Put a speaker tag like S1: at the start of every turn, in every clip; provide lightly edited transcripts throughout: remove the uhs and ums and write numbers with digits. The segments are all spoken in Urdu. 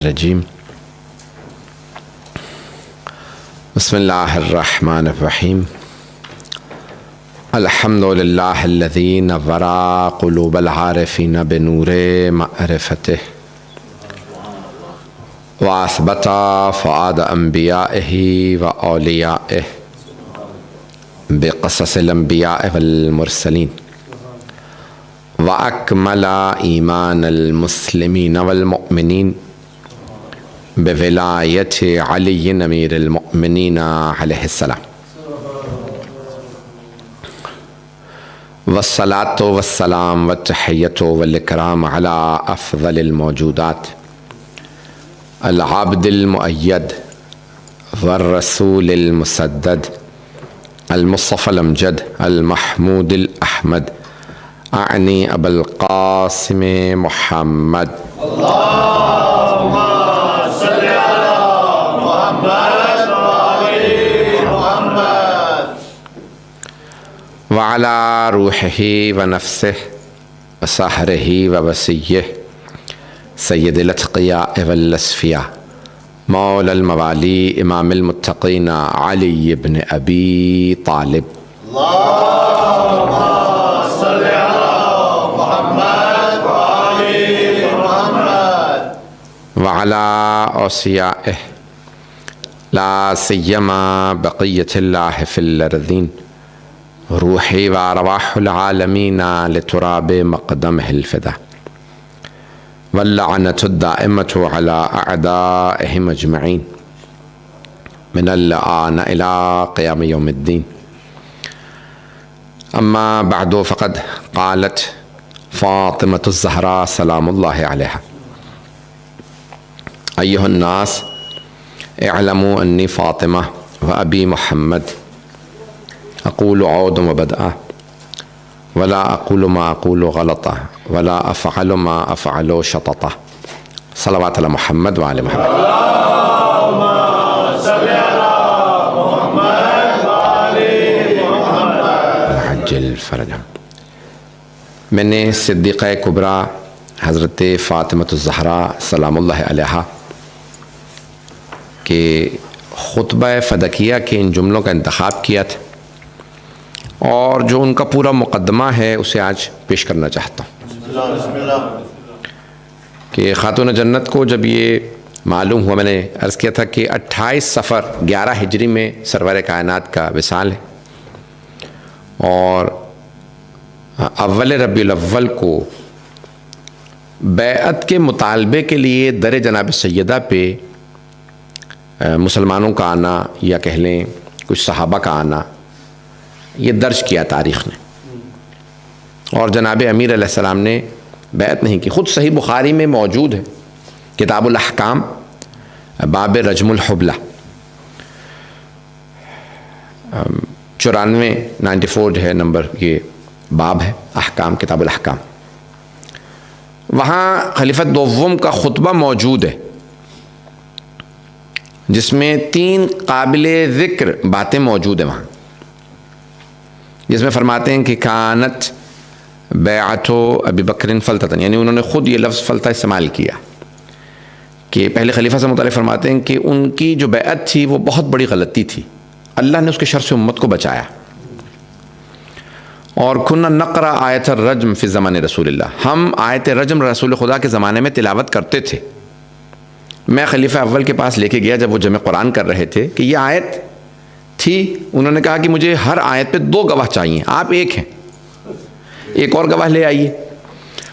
S1: الرجیم بسم اللہ الرحمن الرحیم الحمد للہ الذی نور قلوب العارفین بنور معرفتہ واثبت فؤاد انبیائہ واولیائہ بقصص الانبیاء والمرسلین وأكمل إيمان المسلمين والمؤمنين بولاية علي أمير المؤمنين عليه السلام والصلاة والسلام والتحية والإكرام على أفضل الموجودات العبد المؤيد والرسول المسدد المصطفى الأمجد المحمود الأحمد أعني أبا القاسم محمد
S2: اللهم صل على محمد وآل محمد
S1: وعلى روحه ونفسه وسحره ووسيه سيد الأتقياء والأصفياء مولى الموالي إمام المتقين علي بن أبي طالب
S2: اللهم صل على محمد وآل محمد
S1: وعلى أوصيائه لا سيما بقية الله في الأرضين روحي وأرواح العالمين لتراب مقدمه الفدا واللعنة الدائمة على أعدائهم أجمعين من الآن إلى قيام يوم الدين أما بعد فقد قالت فاطمة الزهراء سلام الله عليها أيها الناس اعلموا أني فاطمة وأبي محمد أقول عود وبدأ ولا أقول ما أقول غلطة ولا أفعل ما أفعل شططة صلوات على محمد وعلى محمد
S2: اللهم صل على محمد وآل محمد
S1: حج الفرج میں نے صدیقہ کبریٰ حضرت فاطمۃ الزہراء سلام اللہ علیہا کے خطبہ فدکیہ کے ان جملوں کا انتخاب کیا تھا اور جو ان کا پورا مقدمہ ہے اسے آج پیش کرنا چاہتا ہوں
S2: بسم اللہ
S1: کہ خاتون جنت کو جب یہ معلوم ہوا، میں نے عرض کیا تھا کہ 28 صفر 11 ہجری میں سرور کائنات کا وصال ہے اور اول ربیع الاول کو بیعت کے مطالبے کے لیے در جناب سیدہ پہ مسلمانوں کا آنا یا کہہ لیں کچھ صحابہ کا آنا یہ درج کیا تاریخ نے، اور جناب امیر علیہ السلام نے بیعت نہیں کی. خود صحیح بخاری میں موجود ہے کتاب الاحکام باب رجم الحبلہ 94 جو ہے نمبر یہ باب ہے احکام کتاب الاحکام. وہاں خلیفہ دوم کا خطبہ موجود ہے جس میں 3 قابل ذکر باتیں موجود ہیں وہاں، جس میں فرماتے ہیں کہ کانت بیعت ابی بکر فلتتن، یعنی انہوں نے خود یہ لفظ فلتہ استعمال کیا کہ پہلے خلیفہ سے متعلق فرماتے ہیں کہ ان کی جو بیعت تھی وہ بہت بڑی غلطی تھی، اللہ نے اس کے شر سے امت کو بچایا. اور کنا نقرأ آیت الرجم فی زمان رسول اللہ، ہم آیت رجم رسول خدا کے زمانے میں تلاوت کرتے تھے. میں خلیفہ اول کے پاس لے کے گیا جب وہ جمع قرآن کر رہے تھے کہ یہ آیت تھی، انہوں نے کہا کہ مجھے ہر آیت پہ 2 گواہ چاہیے، آپ ایک ہیں، ایک اور گواہ لے آئیے.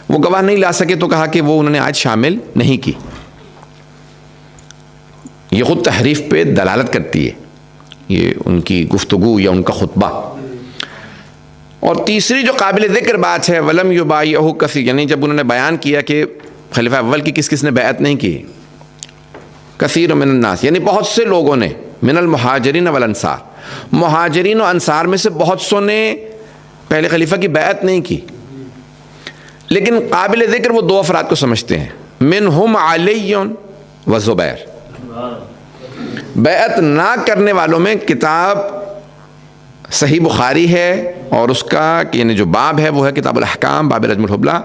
S1: وہ گواہ نہیں لا سکے تو کہا کہ وہ انہوں نے آیت شامل نہیں کی. یہ خود تحریف پہ دلالت کرتی ہے یہ ان کی گفتگو یا ان کا خطبہ. اور تیسری جو قابل ذکر بات ہے ولم یبایعہ کثیر، یعنی جب انہوں نے بیان کیا کہ خلیفہ اول کی کس کس نے بیعت نہیں کی، کثیر من الناس، یعنی بہت سے لوگوں نے، من المہاجرین والانصار، مہاجرین و انصار میں سے بہت سو نے پہلے خلیفہ کی بیعت نہیں کی. لیکن قابل ذکر وہ 2 افراد کو سمجھتے ہیں، منہم علی و زبیر. بیعت نہ کرنے والوں میں کتاب صحیح بخاری ہے اور اس کا یعنی جو باب ہے وہ ہے کتاب الاحکام باب رجم الحبلہ.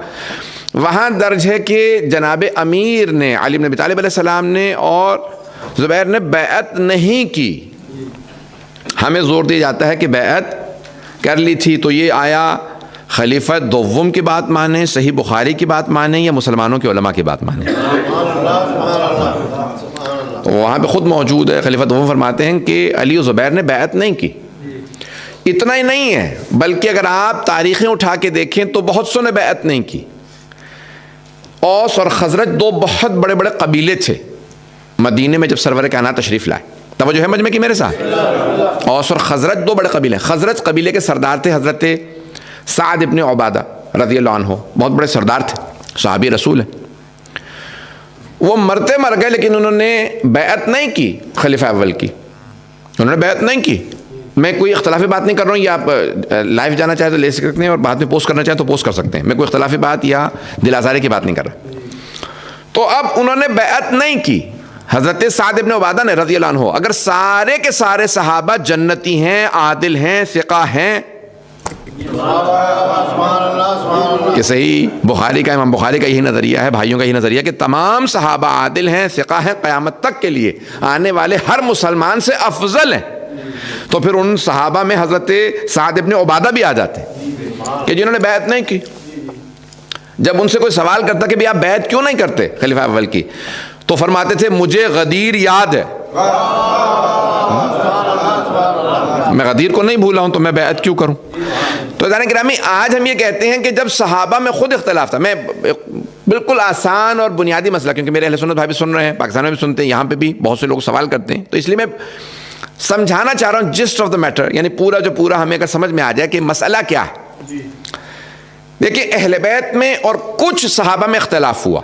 S1: وہاں درج ہے کہ جناب امیر نے علی بن ابی طالب علیہ السلام نے اور زبیر نے بیعت نہیں کی. ہمیں زور دیا جاتا ہے کہ بیعت کر لی تھی. تو یہ آیا خلیفہ دوم کی بات مانیں, صحیح بخاری کی بات مانیں, یا مسلمانوں کے علماء کی بات مانیں؟ تو وہاں پہ خود موجود ہے, خلیفہ دوم فرماتے ہیں کہ علی و زبیر نے بیعت نہیں کی. اتنا ہی نہیں ہے, بلکہ اگر آپ تاریخیں اٹھا کے دیکھیں تو بہت سو نے بیعت نہیں کی. اوس اور خزرج دو بہت بڑے بڑے قبیلے تھے مدینے میں جب سرور کائنات تشریف لائے. توجہ ہے مجمع کی میرے ساتھ؟ اوس اور خزرج دو بڑے قبیلے. خزرج قبیلے کے سردار تھے حضرت سعد ابن عبادہ رضی اللہ عنہ, بہت بڑے سردار تھے, صحابی رسول ہیں. وہ مرتے مر گئے لیکن انہوں نے بیعت نہیں کی خلیفہ اول کی, انہوں نے بیعت نہیں کی. میں کوئی اختلافی بات نہیں کر رہا ہوں, یا آپ لائیو جانا چاہیں تو لے سکتے ہیں اور بعد میں پوسٹ کرنا چاہیں تو پوسٹ کر سکتے ہیں. میں کوئی اختلافی بات یا دل آزاری کی بات نہیں کر رہا. تو اب انہوں نے بیعت نہیں کی حضرت سعد ابن عبادہ نے رضی اللہ عنہ. اگر سارے کے سارے صحابہ جنتی ہیں, عادل ہیں, ثقہ ہیں, کہ صحیح بخاری کا, امام بخاری کا یہی نظریہ ہے, بھائیوں کا یہی نظریہ کہ تمام صحابہ عادل ہیں, ثقہ ہیں, قیامت تک کے لیے آنے والے ہر مسلمان سے افضل ہیں, تو پھر ان صحابہ میں حضرت سعد ابن عبادہ بھی آ جاتے کہ جنہوں نے بیعت نہیں کی. جب ان سے کوئی سوال کرتا کہ بھی آپ بیعت کیوں نہیں کرتے خلیفہ اول کی, تو فرماتے تھے مجھے غدیر یاد ہے, میں غدیر کو نہیں بھولا ہوں تو میں بیعت کیوں کروں. تو عزیزان گرامی, آج ہم یہ کہتے ہیں کہ جب صحابہ میں خود اختلاف تھا, میں بالکل آسان اور بنیادی مسئلہ, کیونکہ میرے اہل سنت بھائی بھی سن رہے ہیں, پاکستان میں بھی سنتے ہیں, یہاں پہ بھی بہت سے لوگ سوال کرتے ہیں, تو اس لیے میں سمجھانا چاہ رہا ہوں جسٹ آف دا میٹر, یعنی پورا جو پورا ہمیں اگر سمجھ میں آ جائے کہ مسئلہ کیا ہے. دیکھیے اہل بیت میں اور کچھ صحابہ میں اختلاف ہوا,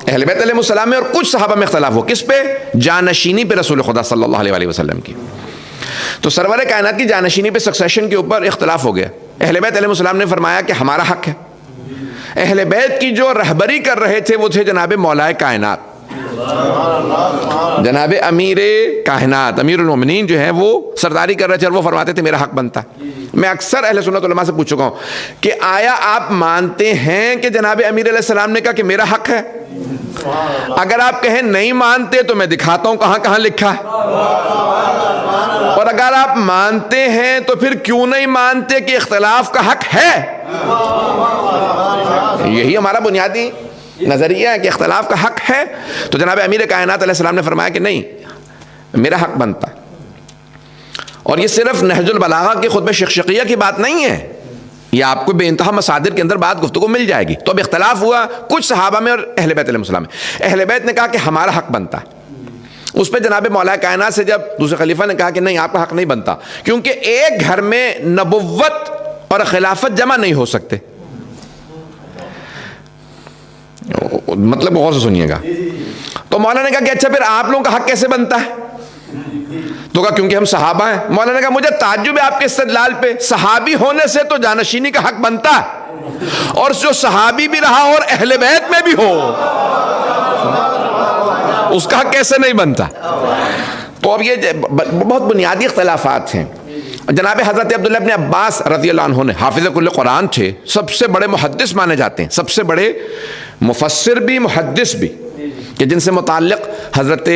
S1: اہل بیت علیہ السلام میں اور کچھ صحابہ میں اختلاف ہوا. کس پہ؟ جانشینی پہ رسول خدا صلی اللہ علیہ وسلم کی. تو سرور کائنات کی جانشینی پہ سکسیشن کے اوپر اختلاف ہو گیا. اہل بیت علیہ السلام نے فرمایا کہ ہمارا حق ہے. اہل بیت کی جو رہبری کر رہے تھے وہ تھے جناب مولا کائنات, جناب امیر کائنات, امیر المومنین جو ہیں وہ سرداری کر رہے تھے, اور وہ فرماتے تھے میرا حق بنتا ہے. میں اکثر اہل سنت علماء سے پوچھ چکا ہوں کہ آیا آپ مانتے ہیں کہ جناب امیر علیہ السلام نے کہا کہ میرا حق ہے؟ اگر آپ کہیں نہیں مانتے تو میں دکھاتا ہوں کہاں کہاں لکھا ہے, اور اگر آپ مانتے ہیں تو پھر کیوں نہیں مانتے کہ اختلاف کا حق ہے. یہی ہمارا بنیادی نظریہ ہے کہ اختلاف کا حق ہے. تو جناب امیر کائنات علیہ السلام نے فرمایا کہ نہیں, میرا حق بنتا ہے. اور یہ صرف نہج البلاغہ کے خطبہ شقشقیہ کی بات نہیں ہے, یہ آپ کو بے انتہا مصادر کے اندر بات گفتگو مل جائے گی. تو اب اختلاف ہوا کچھ صحابہ میں اور اہل بیت علیہ السلام میں. اہل بیت نے کہا کہ ہمارا حق بنتا ہے. اس پہ جناب مولا کائنات سے جب دوسرے خلیفہ نے کہا کہ نہیں آپ کا حق نہیں بنتا, کیونکہ ایک گھر میں نبوت اور خلافت جمع نہیں ہو سکتے. مطلب غور سے سنیے گا. تو مولانا نے کہا کہ اچھا پھر آپ لوگوں کا حق کیسے بنتا ہے؟ تو کہا کیونکہ ہم صحابہ ہیں. مولانا نے کہا مجھے تعجب ہے آپ کے استدلال پہ, صحابی ہونے سے تو جانشینی کا حق بنتا ہے, اور جو صحابی بھی رہا اور اہل بیت میں بھی ہو اس کا حق کیسے نہیں بنتا؟ تو اب یہ بہت بنیادی اختلافات ہیں. جناب حضرت عبداللہ ابن عباس رضی اللہ عنہ نے حافظ کل قرآن تھے, سب سے بڑے محدث مانے جاتے ہیں, سب سے بڑے مفسر بھی محدث بھی, کہ جن سے متعلق حضرت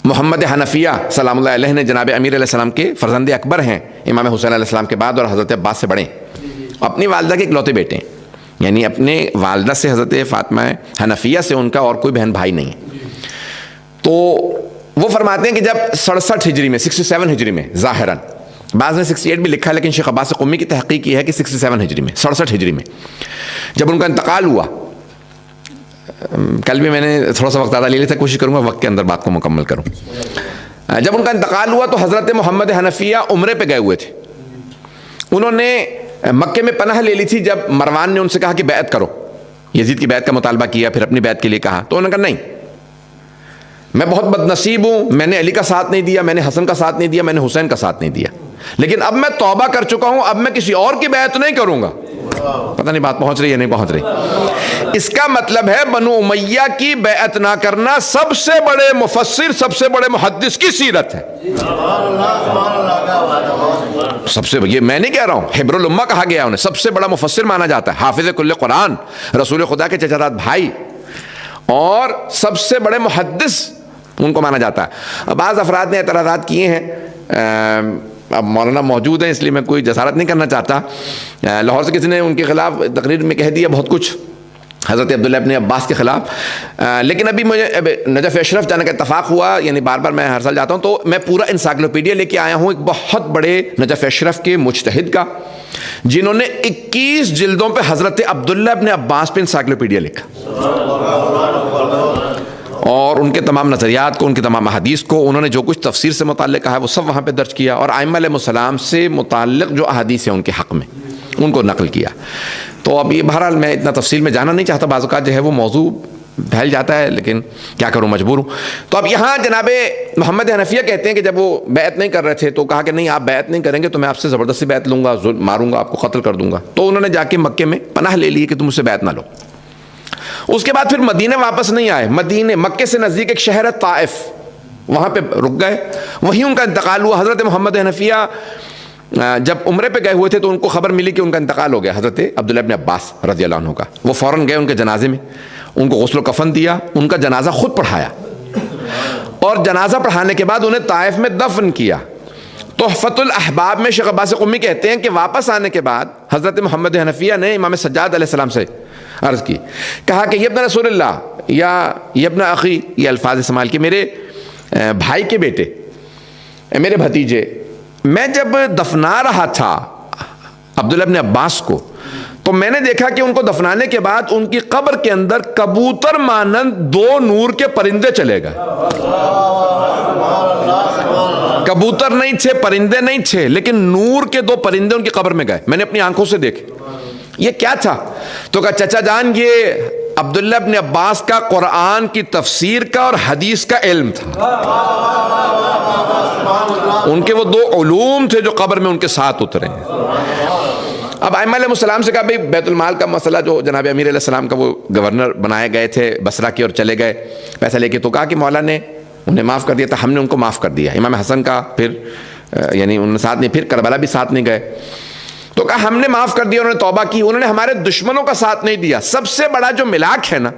S1: محمد حنفیہ سلام اللہ علیہ نے جناب امیر علیہ السلام کے فرزند اکبر ہیں, امام حسین علیہ السلام کے بعد, اور حضرت عباس سے بڑے ہیں. اپنی والدہ کے اکلوتے بیٹے ہیں, یعنی اپنے والدہ سے حضرت فاطمہ حنفیہ سے ان کا اور کوئی بہن بھائی نہیں ہے. تو وہ فرماتے ہیں کہ جب 67 ہجری میں 67 ہجری میں, ظاہراً بعض نے 68 بھی لکھا ہے لیکن شیخ عباس قمی کی تحقیق یہ ہے کہ 67 ہجری میں 67 ہجری میں جب ان کا انتقال ہوا, کل بھی میں نے تھوڑا سا وقت زیادہ لے لیا تھا, کوشش کروں گا وقت کے اندر بات کو مکمل کروں. جب ان کا انتقال ہوا تو حضرت محمد حنفیہ عمرے پہ گئے ہوئے تھے. انہوں نے مکے میں پناہ لے لی تھی جب مروان نے ان سے کہا کہ بیعت کرو, یزید کی بیعت کا مطالبہ کیا, پھر اپنی بیعت کے لیے کہا. تو انہوں نے کہا نہیں, میں بہت بد نصیب ہوں, میں نے علی کا ساتھ نہیں دیا, میں نے حسن کا ساتھ نہیں دیا, میں نے حسین کا ساتھ نہیں دیا, لیکن اب میں توبہ کر چکا ہوں, اب میں کسی اور کی بیعت نہیں کروں گا. پتہ نہیں بات پہنچ رہی ہے نہیں پہنچ رہی. اس کا مطلب ہے بنو امیہ کی بیعت نہ کرنا سب سے بڑے مفسر, سب سے بڑے محدث کی سیرت ہے. سب سے یہ میں نہیں کہہ رہا ہوں، حبر الامہ کہا گیا انہیں، سب سے بڑا مفسر مانا جاتا ہے، حافظ کل قرآن، رسول خدا کے چچا زاد بھائی، اور سب سے بڑے محدث ان کو مانا جاتا ہے۔ بعض افراد نے اعتراضات کیے ہیں، اب مولانا موجود ہیں اس لیے میں کوئی جسارت نہیں کرنا چاہتا، لاہور سے کسی نے ان کے خلاف تقریر میں کہہ دیا بہت کچھ حضرت عبداللہ ابن عباس کے خلاف، لیکن ابھی مجھے نجف اشرف جانے کا اتفاق ہوا، یعنی بار بار میں ہر سال جاتا ہوں، تو میں پورا انسائکلوپیڈیا لے کے آیا ہوں ایک بہت بڑے نجف اشرف کے مجتہد کا، جنہوں نے 21 جلدوں پہ حضرت عبداللہ ابن عباس پہ انسائکلوپیڈیا لکھا، اور ان کے تمام نظریات کو، ان کے تمام احادیث کو، انہوں نے جو کچھ تفسیر سے متعلق کہا ہے وہ سب وہاں پہ درج کیا، اور ائمہ علیہ السلام سے متعلق جو احادیث ہیں ان کے حق میں ان کو نقل کیا۔ تو اب یہ بہرحال میں اتنا تفصیل میں جانا نہیں چاہتا، بعض اوقات جو ہے وہ موضوع پھیل جاتا ہے، لیکن کیا کروں، مجبور ہوں۔ تو اب یہاں جناب محمد حنفیہ کہتے ہیں کہ جب وہ بیعت نہیں کر رہے تھے تو کہا کہ نہیں، آپ بیعت نہیں کریں گے تو میں آپ سے زبردستی بیعت لوں گا، ماروں گا، آپ کو قتل کر دوں گا۔ تو انہوں نے جا کے مکے میں پناہ لے لی کہ تم مجھ سے بیعت نہ لو۔ اس کے بعد پھر مدینے واپس نہیں آئے، مکے سے نزدیک ایک شہر ہے طائف، وہاں پہ رک گئے، وہیں ان کا انتقال ہوا۔ حضرت محمد حنفیہ جب عمرے پہ گئے ہوئے تھے تو ان کو خبر ملی کہ ان کا انتقال ہو گیا، حضرت عبداللہ ابن عباس رضی اللہ عنہ کا۔ وہ فوراً گئے ان کے جنازے میں، ان کو غسل و کفن دیا، ان کا جنازہ خود پڑھایا، اور جنازہ پڑھانے کے بعد انہیں طائف میں دفن کیا۔ تحفۃ الاحباب میں شیخ عباس قمی کہتے ہیں کہ واپس آنے کے بعد حضرت محمد حنفیہ نے امام سجاد علیہ السلام سے عرض کی، کہا کہ یہ ابن رسول اللہ یا یہ ابن اخی، یہ الفاظ استعمال کیے، میرے بھائی کے بیٹے، میرے بھتیجے، میں جب دفنا رہا تھا عبداللہ ابن عباس کو تو میں نے دیکھا کہ ان کو دفنانے کے بعد ان کی قبر کے اندر کبوتر مانند 2 نور کے پرندے چلے گئے۔ کبوتر نہیں تھے، پرندے نہیں تھے، لیکن نور کے 2 پرندے ان کی قبر میں گئے، میں نے اپنی آنکھوں سے دیکھے۔ یہ کیا تھا؟ تو کہا چچا جان، یہ عبداللہ ابن عباس کا قرآن کی تفسیر کا اور حدیث کا علم تھا، ان کے وہ 2 علوم تھے جو قبر میں ان کے ساتھ اترے ہیں۔ اب ائمہ علیہ السلام سے کہا بھئی بیت المال کا مسئلہ، جو جناب امیر علیہ السلام کا وہ گورنر بنائے گئے تھے بصرہ کی اور چلے گئے پیسہ لے کے، تو کہا کہ مولا نے انہیں معاف کر دیا تھا، ہم نے ان کو معاف کر دیا۔ امام حسن کا پھر یعنی ان ساتھ نہیں، پھر کربلا بھی ساتھ نہیں گئے، تو کہا ہم نے معاف کر دیا، انہوں نے توبہ کی، انہوں نے ہمارے دشمنوں کا ساتھ نہیں دیا۔ سب سے بڑا جو ملاک ہے نا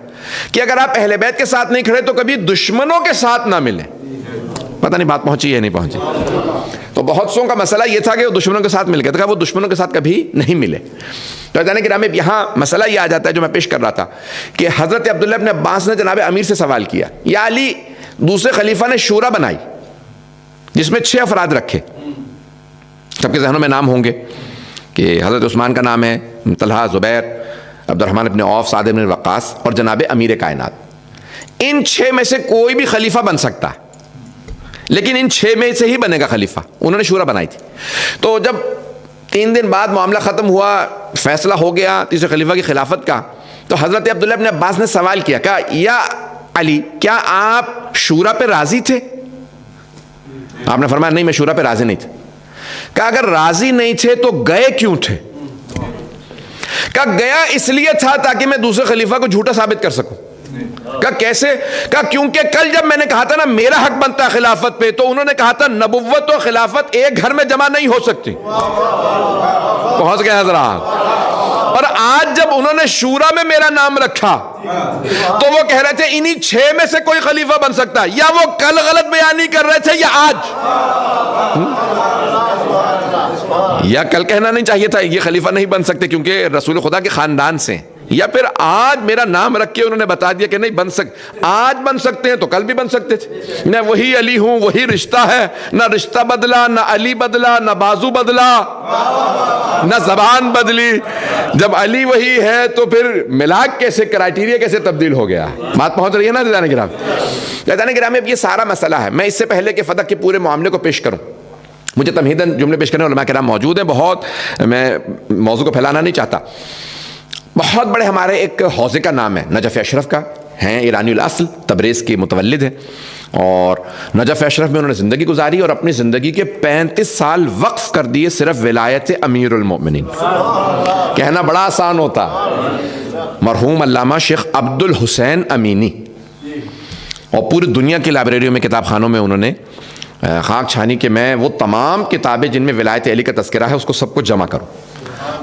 S1: کہ اگر آپ اہل بیت کے ساتھ نہیں کھڑے تو کبھی دشمنوں کے ساتھ نہ ملیں۔ پتہ نہیں بات پہنچی ہے نہیں پہنچی؟ تو بہت سوں کا مسئلہ یہ تھا کہ وہ دشمنوں کے ساتھ مل گئے، تو کہا وہ دشمنوں کے ساتھ کبھی نہیں ملے۔ تو جانے کہ یہاں مسئلہ یہ آ جاتا ہے جو میں پیش کر رہا تھا کہ حضرت عبداللہ ابن عباس نے جناب امیر سے سوال کیا، یا علی دوسرے خلیفہ نے شورا بنائی جس میں 6 افراد رکھے، سب کے ذہنوں میں نام ہوں گے کہ حضرت عثمان کا نام ہے، طلحہ، زبیر، عبد الرحمن ابن عوف، سعد ابن وقاص اور جناب امیر کائنات۔ ان 6 میں سے کوئی بھی خلیفہ بن سکتا ہے، لیکن ان 6 میں سے ہی بنے گا خلیفہ۔ انہوں نے شورا بنائی تھی۔ تو جب 3 دن بعد معاملہ ختم ہوا، فیصلہ ہو گیا تیسرے خلیفہ کی خلافت کا، تو حضرت عبداللہ ابن عباس نے سوال کیا، کہا یا علی کیا آپ شورا پہ راضی تھے؟ آپ نے فرمایا نہیں، میں شورا پہ راضی نہیں تھا۔ کہا اگر راضی نہیں تھے تو گئے کیوں تھے؟ کہا گیا اس لیے تھا تاکہ میں دوسرے خلیفہ کو جھوٹا ثابت کر سکوں۔ کہا کیسے؟ کہا کیونکہ کل جب میں نے کہا تھا نا میرا حق بنتا ہے خلافت پہ، تو انہوں نے کہا تھا نبوت و خلافت ایک گھر میں جمع نہیں ہو سکتی۔ پہنچ گئے حضرات۔ اور آج جب انہوں نے شورا میں میرا نام رکھا تو وہ کہہ رہے تھے انہی 6 میں سے کوئی خلیفہ بن سکتا ہے، یا وہ کل غلط بیانی کر رہے تھے یا آج؟ یا کل کہنا نہیں چاہیے تھا یہ خلیفہ نہیں بن سکتے کیونکہ رسول خدا کے خاندان سے، یا پھر آج میرا نام رکھ کے انہوں نے بتا دیا کہ نہیں بن سکتے، آج بن سکتے ہیں تو کل بھی بن سکتے تھے۔ میں وہی علی ہوں، وہی رشتہ ہے، نہ رشتہ بدلا، نہ علی بدلا، نہ بازو بدلا، نہ زبان بدلی۔ جب علی وہی ہے تو پھر ملاک کیسے، کرائٹیریا کیسے تبدیل ہو گیا؟ بات پہنچ رہی ہے نا جانے گرام؟ جانے گرام میں یہ سارا مسئلہ ہے۔ میں اس سے پہلے کہ فتح کے پورے معاملے کو پیش کروں، مجھے تمہیداً جملے پیش کرنے علماء کرام موجود ہیں، بہت میں موضوع کو پھیلانا نہیں چاہتا۔ بہت بڑے ہمارے ایک حوزے کا نام ہے نجف اشرف کا، ہیں ایرانی الاصل، تبریز کے متولد ہیں، اور نجف اشرف میں انہوں نے زندگی گزاری اور اپنی زندگی کے 35 سال وقف کر دیے صرف ولایت امیر المؤمنین۔ کہنا بڑا آسان ہوتا۔ مرحوم علامہ شیخ عبد الحسین امینی، اور پوری دنیا کی لائبریریوں میں، کتاب خانوں میں انہوں نے خاک چھانی کہ میں وہ تمام کتابیں جن میں ولایت علی کا تذکرہ ہے اس کو سب کچھ جمع کروں،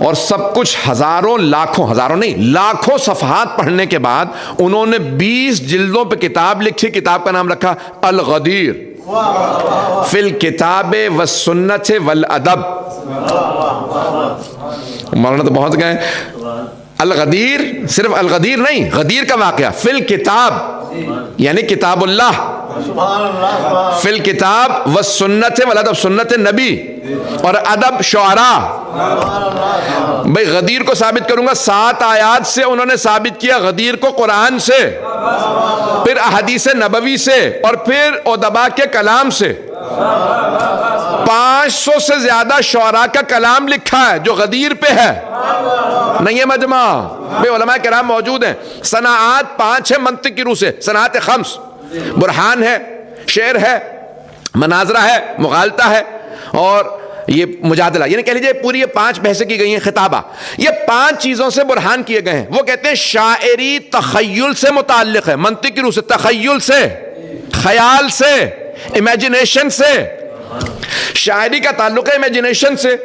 S1: اور سب کچھ ہزاروں نہیں لاکھوں صفحات پڑھنے کے بعد انہوں نے 20 جلدوں پہ کتاب لکھی. کتاب کا نام رکھا الغدیر فی الکتاب والسنت والادب. مولانا تو پہنچ گئے. الغدیر صرف الغدیر نہیں، غدیر کا واقعہ، فی الکتاب یعنی کتاب اللہ، فی الکتاب والسنت والادب سنت نبی، اور ادب شعراء. بھئی غدیر کو ثابت کروں گا 7 آیات سے انہوں نے ثابت کیا غدیر کو، قرآن سے، پھر احادیث نبوی سے، اور پھر ادباء کے کلام سے. 500 سے زیادہ شعراء کا کلام لکھا ہے جو غدیر پہ ہے. نہیں ہے مجمع بھئی علماء کرام موجود ہیں. صناعات 5 ہیں منطق کی روح سے، صناعت 5، برہان ہے، شعر ہے، مناظرہ ہے، مغالطہ ہے، اور یہ مجادلہ، یعنی کہہ لیجئے پوری یہ 5 بحثیں کی گئی ہیں، خطابہ. یہ 5 چیزوں سے برہان کیے گئے ہیں. وہ کہتے ہیں شاعری تخیل سے متعلق ہے، منطق کی روح سے، تخیل سے، خیال سے، امیجنیشن سے. شاعری کا تعلق ہے امیجنیشن سے.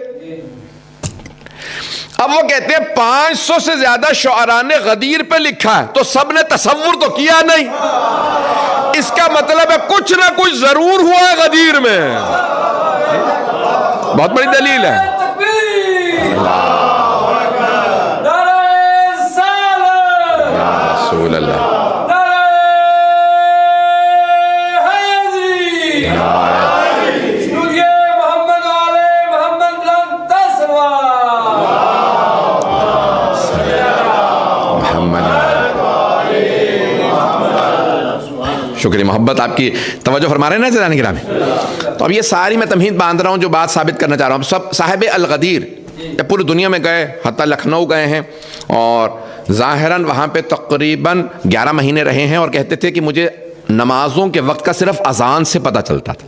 S1: اب وہ کہتے ہیں 500 سے زیادہ شعراء نے غدیر پہ لکھا ہے، تو سب نے تصور تو کیا نہیں. اس کا مطلب ہے کچھ نہ کچھ ضرور ہوا ہے غدیر میں. بہت بڑی دلیل ہے. رسول اللہ. شکریہ محبت آپ کی توجہ فرما رہے ہیں نا جنان گرامی. تو اب یہ ساری میں تمہید باندھ رہا ہوں جو بات ثابت کرنا چاہ رہا ہوں. سب صاحب الغدیر پوری دنیا میں گئے، حتیٰ لکھنؤ گئے ہیں، اور ظاہراً وہاں پہ تقریباً 11 مہینے رہے ہیں، اور کہتے تھے کہ مجھے نمازوں کے وقت کا صرف اذان سے پتہ چلتا تھا.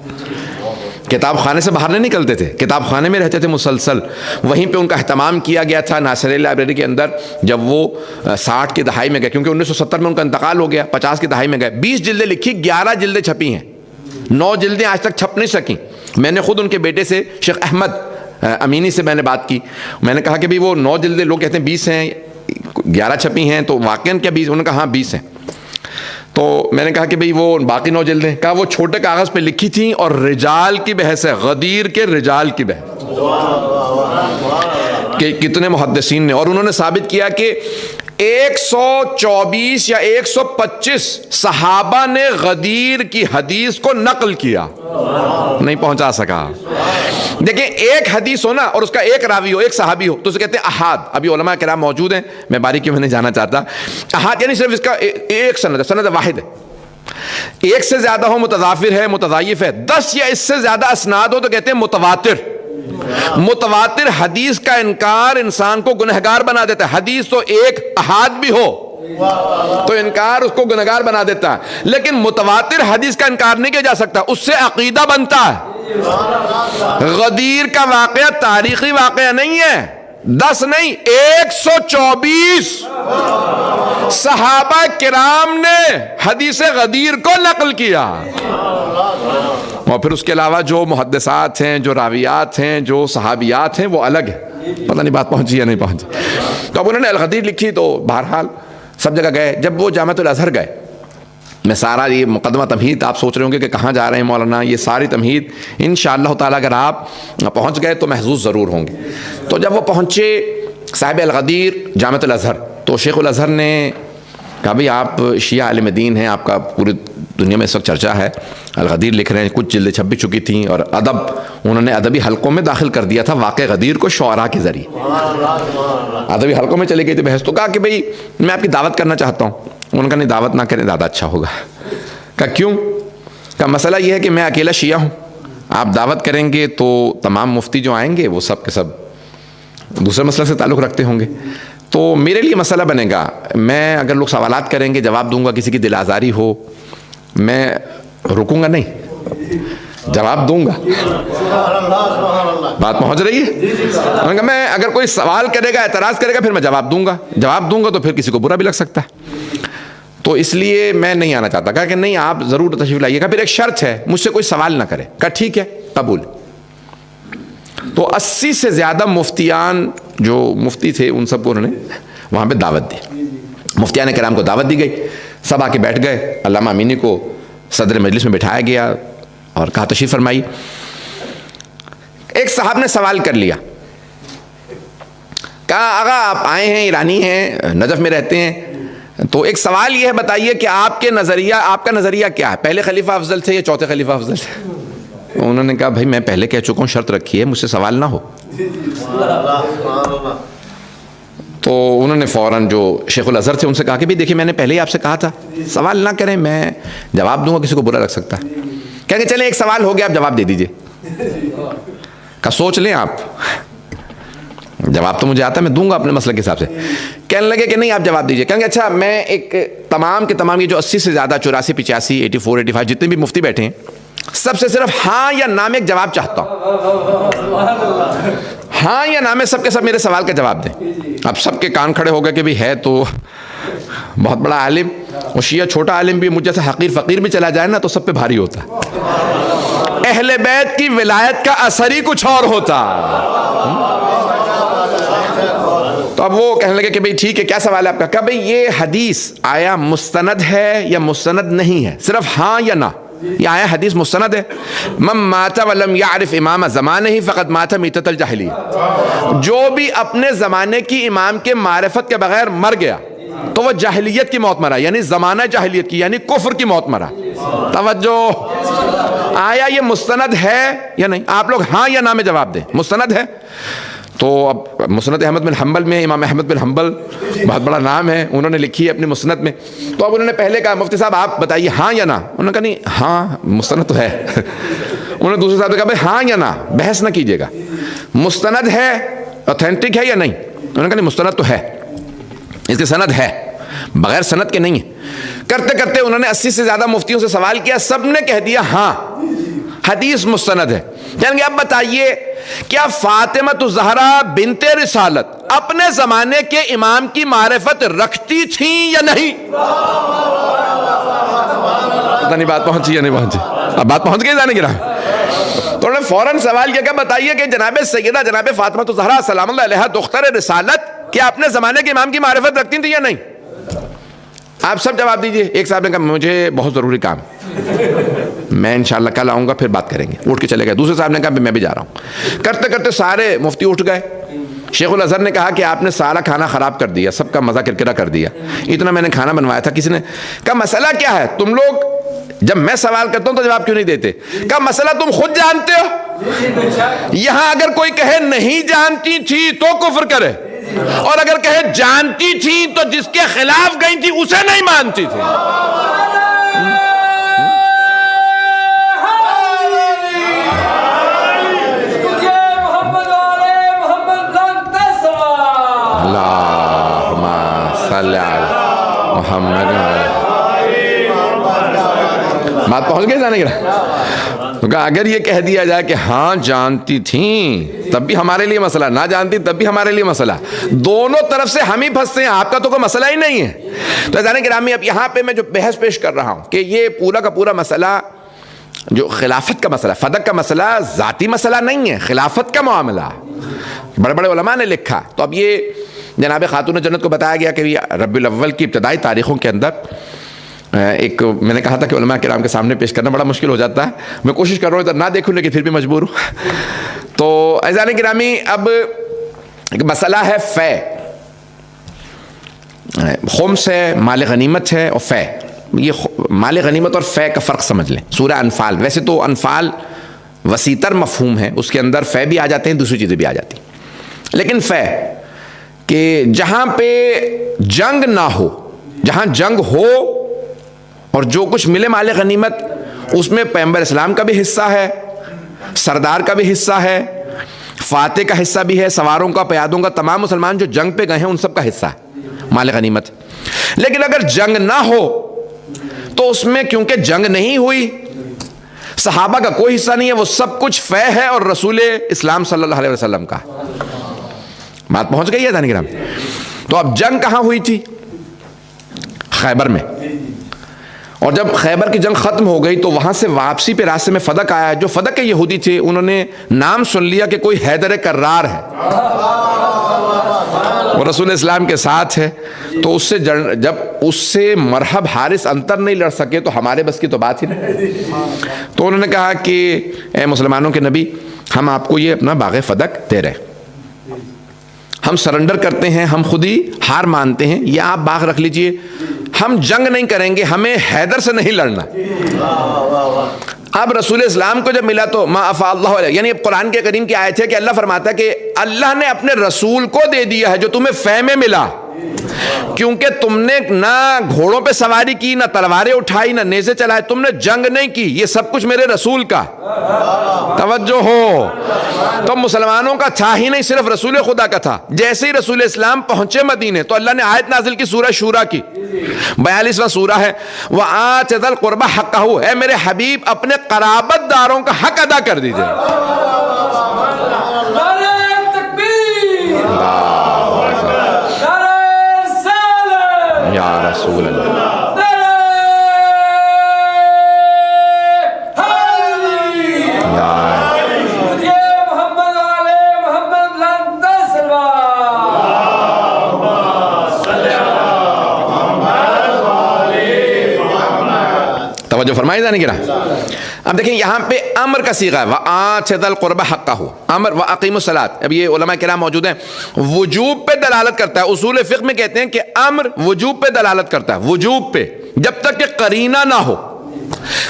S1: کتاب خانے سے باہر نہیں نکلتے تھے، کتاب خانے میں رہتے تھے مسلسل. وہیں پہ ان کا اہتمام کیا گیا تھا ناصری لائبریری کے اندر. جب وہ 60 کی دہائی میں گئے، کیونکہ 1970 میں ان کا انتقال ہو گیا، 50 کی دہائی میں گئے، 20 جلدیں لکھی، 11 جلدیں چھپی ہیں، 9 جلدیں آج تک چھپ نہیں سکیں. میں نے خود ان کے بیٹے سے شیخ احمد امینی سے میں نے بات کی. میں نے کہا کہ بھی وہ 9 جلدیں، لوگ کہتے ہیں 20 ہیں، 11 چھپی ہیں، تو واقعاً کیا 20؟ انہوں نے کہا ہاں 20 ہیں. تو میں نے کہا کہ بھئی وہ باقی 9 جلدیں، کہا وہ چھوٹے کاغذ پہ لکھی تھیں، اور رجال کی بحث ہے، غدیر کے رجال کی بحث کہ کتنے محدثین نے. اور انہوں نے ثابت کیا کہ 124 یا 125 صحابہ نے غدیر کی حدیث کو نقل کیا، نہیں پہنچا سکا. دیکھیں ایک حدیث ہو نا، اور اس کا ایک راوی ہو، ایک صحابی ہو، تو اسے کہتے ہیں احاد. ابھی علماء کرام موجود ہیں، میں باریکیوں میں نہیں جانا چاہتا. احاد یعنی صرف اس کا ایک سند ہے، سند واحد ہے. ایک سے زیادہ ہو متضافر ہے، متضاعف ہے. 10 یا اس سے زیادہ اسناد ہو تو کہتے ہیں متواتر. متواتر حدیث کا انکار انسان کو گنہگار بنا دیتا ہے. حدیث تو ایک احاد بھی ہو تو انکار اس کو گنہگار بنا دیتا ہے، لیکن متواتر حدیث کا انکار نہیں کیا جا سکتا، اس سے عقیدہ بنتا ہے. غدیر کا واقعہ تاریخی واقعہ نہیں ہے. 10 نہیں، 124 صحابہ کرام نے حدیث غدیر کو نقل کیا. اور پھر اس کے علاوہ جو محدثات ہیں، جو راویات ہیں، جو صحابیات ہیں، وہ الگ ہے. پتہ نہیں بات پہنچی یا نہیں پہنچی. تو اب انہوں نے الغدیر لکھی، تو بہرحال سب جگہ گئے. جب وہ جامعۃ الازہر گئے، میں سارا یہ مقدمہ تمہید آپ سوچ رہے ہوں گے کہ کہاں جا رہے ہیں مولانا، یہ ساری تمہید انشاءاللہ تعالیٰ اگر آپ پہنچ گئے تو محظوظ ضرور ہوں گے. تو جب وہ پہنچے صاحب الغدیر جامعۃ الازہر، تو شیخ الازہر نے کہا بھئی آپ شیعہ عالم دین ہیں، آپ کا پوری دنیا میں اس وقت چرچا ہے، الغدیر لکھ رہے ہیں، کچھ جلدیں چھپ بھی چکی تھیں، اور ادب انہوں نے ادبی حلقوں میں داخل کر دیا تھا واقع غدیر کو شعراء کے ذریعے. ادبی حلقوں میں چلی گئی تھی بحث. تو کہا کہ بھئی میں آپ کی دعوت کرنا چاہتا ہوں. انہوں نے کہا نہیں دعوت نہ کریں، زیادہ اچھا ہوگا. کہا کیوں؟ کہا مسئلہ یہ ہے کہ میں اکیلا شیعہ ہوں، آپ دعوت کریں گے تو تمام مفتی جو آئیں گے وہ سب کے سب دوسرے مسئلے سے تعلق رکھتے ہوں گے، تو میرے لیے مسئلہ بنے گا. میں اگر لوگ سوالات کریں گے جواب دوں گا، کسی کی دل آزاری ہو، میں رکوں گا نہیں، جواب دوں گا. بات پہنچ رہی ہے؟ انہوں نے کہا میں اگر کوئی سوال کرے گا، اعتراض کرے گا، پھر میں جواب دوں گا تو پھر کسی کو برا بھی لگ سکتا ہے. تو اس لیے میں نہیں آنا چاہتا. کہا کہ نہیں آپ ضرور تشریف لائیے گا, پھر ایک شرط ہے مجھ سے کوئی سوال نہ کرے. کہا ٹھیک ہے قبول. تو 80 سے زیادہ مفتیان جو مفتی تھے ان سب کو انہوں نے وہاں پہ دعوت دی. مفتیان کرام کو دعوت دی گئی, سب آ کے بیٹھ گئے. علامہ امینی کو صدر مجلس میں بٹھایا گیا اور کہا تشریف فرمائی. ایک صاحب نے سوال کر لیا, کہا آغا آپ آئے ہیں, ایرانی ہیں, نجف میں رہتے ہیں, تو ایک سوال یہ ہے بتائیے کہ آپ کا نظریہ کیا ہے, پہلے خلیفہ افضل تھے یا چوتھے خلیفہ افضل تھے؟ انہوں نے کہا بھائی میں پہلے کہہ چکا ہوں, شرط رکھی ہے مجھ سے سوال نہ ہو. تو انہوں نے فوراً جو شیخ الازہر تھے ان سے کہا کہ بھائی دیکھیے میں نے پہلے ہی آپ سے کہا تھا سوال نہ کریں, میں جواب دوں گا کسی کو برا لگ سکتا ہے. کہہ کہ چلیں ایک سوال ہو گیا آپ جواب دے دیجئے. کہا سوچ لیں آپ, جواب تو مجھے آتا ہے میں دوں گا اپنے مسئلے کے حساب سے. کہنے لگے کہ نہیں آپ جواب دیجئے. کہیں گے اچھا میں ایک تمام کے تمام یہ جو 80 سے زیادہ 84 85 84 85 جتنے بھی مفتی بیٹھے ہیں سب سے صرف ہاں یا نہ میں ایک جواب چاہتا ہوں, ہاں یا نہ میں سب کے سب میرے سوال کا جواب دیں. اب سب کے کان کھڑے ہو گئے کہ بھی ہے تو بہت بڑا عالم, اور شیعہ چھوٹا عالم بھی مجھ جیسا حقیر فقیر بھی چلا جائے نا تو سب پہ بھاری ہوتا. اہل بیت کی ولایت کا اثر ہی کچھ اور ہوتا. تو اب وہ کہنے لگے کہ بھئی ٹھیک ہے کیا سوال ہے آپ کا. کہا بھئی یہ حدیث آیا مستند ہے یا مستند نہیں ہے, صرف ہاں یا نہ. یہ آیا حدیث مستند ہے, من مات ولم یعرف امام زمانہ فقد مات میتۃ الجاہلیہ, جو بھی اپنے زمانے کی امام کے معرفت کے بغیر مر گیا تو وہ جاہلیت کی موت مرا, یعنی زمانہ جاہلیت کی, یعنی کفر کی موت مرا. توجہ, آیا یہ مستند ہے یا نہیں؟ آپ لوگ ہاں یا نہ میں جواب دیں. مستند ہے. تو اب مسند احمد بن حنبل میں امام احمد بن حنبل بہت بڑا نام ہے, انہوں نے لکھی ہے اپنی مسند میں. تو اب انہوں نے پہلے کہا مفتی صاحب آپ بتائیے ہاں یا نہ. انہوں نے کہا نہیں ہاں مستند تو ہے. انہوں نے دوسرے صاحب نے کہا بھائی ہاں یا نہ, بحث نہ کیجیے گا, مستند ہے, اوتھینٹک ہے یا نہیں؟ انہوں نے کہا نہیں مستند تو ہے, اس کے سند ہے, بغیر سند کے نہیں ہے. کرتے کرتے انہوں نے 80 سے زیادہ مفتیوں سے سوال کیا, سب نے کہہ دیا ہاں حدیث مستند ہے. کہیں گے اب بتائیے کیا فاطمہ الزہرا بنت رسالت اپنے زمانے کے امام کی معرفت رکھتی تھیں یا نہیں؟ پتہ نہیں بات پہنچی یا نہیں پہنچی. اب بات پہنچ گئی جانے گرا. تو انہوں نے فوراً سوال کیا کہ بتائیے کہ جناب سیدہ جناب فاطمہ الزہرا سلام اللہ علیہا دختر رسالت کیا اپنے زمانے کے امام کی معرفت رکھتی تھیں یا نہیں؟ آپ سب جواب دیجئے. ایک صاحب نے کہا مجھے بہت ضروری کام, میں انشاءاللہ کل آؤں گا پھر بات کریں گے. اٹھ کے چلے گئے. دوسرے صاحب نے کہا میں بھی جا رہا ہوں. کرتے کرتے سارے مفتی اٹھ گئے. شیخ الازہر نے کہا کہ آپ نے سارا کھانا خراب کر دیا, سب کا مزہ کرکرا کر دیا, اتنا میں نے کھانا بنوایا تھا. کسی نے کہا مسئلہ کیا ہے, تم لوگ جب میں سوال کرتا ہوں تو جواب کیوں نہیں دیتے؟ کہا مسئلہ تم خود جانتے ہو. یہاں اگر کوئی کہے نہیں جانتی تھی تو کفر کرے, اور اگر کہے جانتی تھی تو جس کے خلاف گئی تھی اسے نہیں مانتی تھی. بات پہنچ گئی جانے گا. اگر یہ کہہ دیا جائے کہ ہاں جانتی تھیں تب بھی ہمارے لیے مسئلہ, نہ جانتی تب بھی ہمارے لیے مسئلہ, دونوں طرف سے ہم ہی پھنستے ہیں, آپ کا تو کوئی مسئلہ ہی نہیں ہے. تو جانے گرامی اب یہاں پہ میں جو بحث پیش کر رہا ہوں کہ یہ پورا کا پورا مسئلہ جو خلافت کا مسئلہ, فدق کا مسئلہ ذاتی مسئلہ نہیں ہے, خلافت کا معاملہ بڑے بڑے علماء نے لکھا. تو اب یہ جناب خاتون جنت کو بتایا گیا کہ ربیع الاول کی ابتدائی تاریخوں کے اندر ایک میں نے کہا تھا کہ علماء کرام کے سامنے پیش کرنا بڑا مشکل ہو جاتا ہے, میں کوشش کر رہا ہوں ادھر نہ دیکھوں لیکن پھر بھی مجبور ہوں. تو عزیزان گرامی اب ایک مسئلہ ہے فے, خمس ہے, مال غنیمت ہے اور فے. یہ مال غنیمت اور فے کا فرق سمجھ لیں. سورہ انفال, ویسے تو انفال وسیع مفہوم ہے, اس کے اندر فے بھی آ جاتے ہیں, دوسری چیزیں بھی آ جاتی ہیں, لیکن فے کہ جہاں پہ جنگ نہ ہو, جہاں جنگ ہو اور جو کچھ ملے مال غنیمت اس میں پیغمبر اسلام کا بھی حصہ ہے, سردار کا بھی حصہ ہے, فاتح کا حصہ بھی ہے, سواروں کا, پیادوں کا, تمام مسلمان جو جنگ پہ گئے ہیں ان سب کا حصہ ہے مال غنیمت. لیکن اگر جنگ نہ ہو تو اس میں کیونکہ جنگ نہیں ہوئی, صحابہ کا کوئی حصہ نہیں ہے, وہ سب کچھ فے ہے اور رسول اسلام صلی اللہ علیہ وسلم کا. بات پہنچ گئی ہے دانگرام. تو اب جنگ کہاں ہوئی تھی؟ خیبر میں. اور جب خیبر کی جنگ ختم ہو گئی تو وہاں سے واپسی پہ راستے میں فدق آیا. جو فدق کے یہودی تھے انہوں نے نام سن لیا کہ کوئی حیدر کرار ہے, وہ رسول اسلام کے ساتھ ہے, تو اس سے جب اس سے مرحب حارث انتر نہیں لڑ سکے تو ہمارے بس کی تو بات ہی نہیں. تو انہوں نے کہا کہ اے مسلمانوں کے نبی, ہم آپ کو یہ اپنا باغ فدق دے رہے, ہم سرنڈر کرتے ہیں, ہم خود ہی ہار مانتے ہیں, یہ آپ باغ رکھ لیجئے, ہم جنگ نہیں کریں گے, ہمیں حیدر سے نہیں لڑنا. اب رسول اسلام کو جب ملا تو ما افاء اللہ علیہ, یعنی اب قرآن کے کریم کی آیت ہے کہ اللہ فرماتا ہے کہ اللہ نے اپنے رسول کو دے دیا ہے جو تمہیں فے میں ملا, کیونکہ تم نے نہ گھوڑوں پہ سواری کی, نہ تلواریں اٹھائی, نہ نیزے چلائے, تم نے جنگ نہیں کی, یہ سب کچھ میرے رسول کا. توجہ ہو, تو مسلمانوں کا تھا ہی نہیں, صرف رسول خدا کا تھا. جیسے ہی رسول اسلام پہنچے مدینے تو اللہ نے آیت نازل کی سورہ شورا کی, 42واں سورہ ہے, وَآتِ ذَا الْقُرْبَى حَقَّهُ, اے میرے حبیب اپنے قرابت داروں کا حق ادا کر دیجئے. یا رسول اللہ, توجہ فرمائی جانے گرا. اب دیکھیں یہاں پہ امر کا صیغہ ہے, وَآتِ ذَا الْقُرْبَى حَقَّهُ, امر وَأَقِیمُوا الصَّلَاةَ. اب یہ علماء کرام موجود ہیں, وجوب پہ دلالت کرتا ہے. اصول فقہ میں کہتے ہیں کہ امر وجوب پہ دلالت کرتا ہے, وجوب پہ, جب تک کہ قرینہ نہ ہو.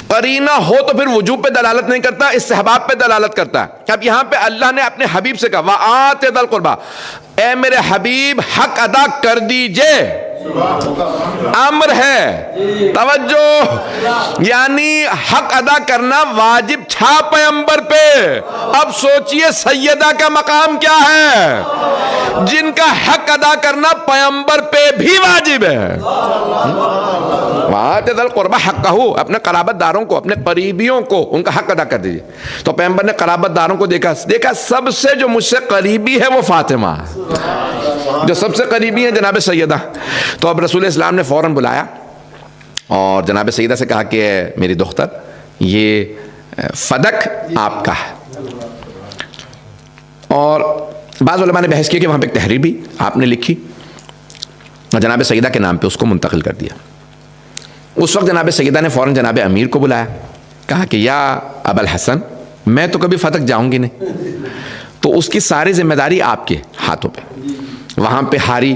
S1: قرینہ ہو تو پھر وجوب پہ دلالت نہیں کرتا, استحباب پہ دلالت کرتا ہے. اب یہاں پہ اللہ نے اپنے حبیب سے کہا وَآتِ ذَا الْقُرْبَى, اے میرے حبیب حق ادا کر دیجئے. امر ہے, توجہ, یعنی حق ادا کرنا واجب تھا پیغمبر پہ. اب سوچئے سیدہ کا مقام کیا ہے, جن کا حق ادا کرنا پیغمبر پہ بھی واجب ہے. وَآتِ ذَا الْقُرْبَى حَقَّهُ, اپنے قرابت داروں کو, اپنے قریبیوں کو ان کا حق ادا کر دیجئے. تو پیغمبر نے قرابت داروں کو دیکھا سب سے جو مجھ سے قریبی ہے وہ فاطمہ, جو سب سے قریبی ہیں جناب سیدہ. تو اب رسول اسلام نے فوراً بلایا اور جناب سیدہ سے کہا کہ میری دختر, یہ فدق آپ کا ہے. اور بعض علماء نے بحث کی کہ وہاں پہ ایک تحریر بھی آپ نے لکھی اور جناب سیدہ کے نام پہ اس کو منتقل کر دیا. اس وقت جناب سیدہ نے فوراً جناب امیر کو بلایا, کہا کہ یا ابا الحسن, میں تو کبھی فدق جاؤں گی نہیں, تو اس کی ساری ذمہ داری آپ کے ہاتھوں پہ. وہاں پہ ہاری,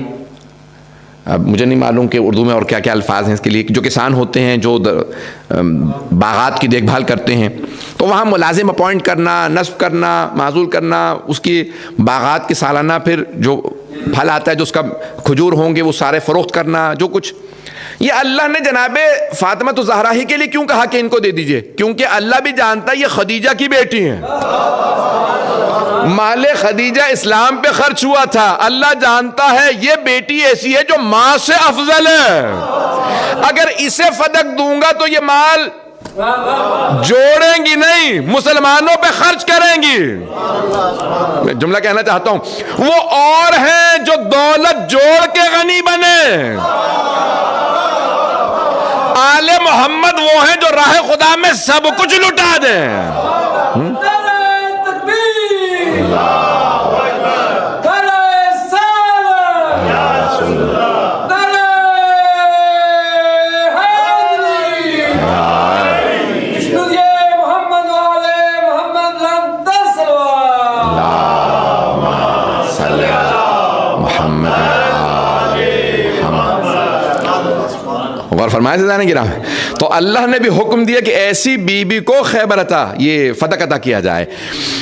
S1: اب مجھے نہیں معلوم کہ اردو میں اور کیا کیا الفاظ ہیں اس کے لیے, جو کسان ہوتے ہیں, جو باغات کی دیکھ بھال کرتے ہیں, تو وہاں ملازم اپوائنٹ کرنا, نصب کرنا, معزول کرنا, اس کی باغات کی سالانہ پھر جو پھل آتا ہے, جو اس کا کھجور ہوں گے وہ سارے فروخت کرنا, جو کچھ. یہ اللہ نے جناب فاطمہ الزہرا ہی کے لیے کیوں کہا کہ ان کو دے دیجئے, کیونکہ اللہ بھی جانتا ہے یہ خدیجہ کی بیٹی ہیں. مال خدیجہ اسلام پہ خرچ ہوا تھا, اللہ جانتا ہے یہ بیٹی ایسی ہے جو ماں سے افضل ہے, اگر اسے فدق دوں گا تو یہ مال جوڑیں گی نہیں, مسلمانوں پہ خرچ کریں گی. میں جملہ کہنا چاہتا ہوں, وہ اور ہیں جو دولت جوڑ کے غنی بنے, آل محمد وہ ہیں جو راہ خدا میں سب کچھ لٹا دیں. غور فرمائے سے جانے گرام. تو اللہ نے بھی حکم دیا کہ ایسی بی بی کو خیبر عطا, یہ فدق عطا کیا جائے.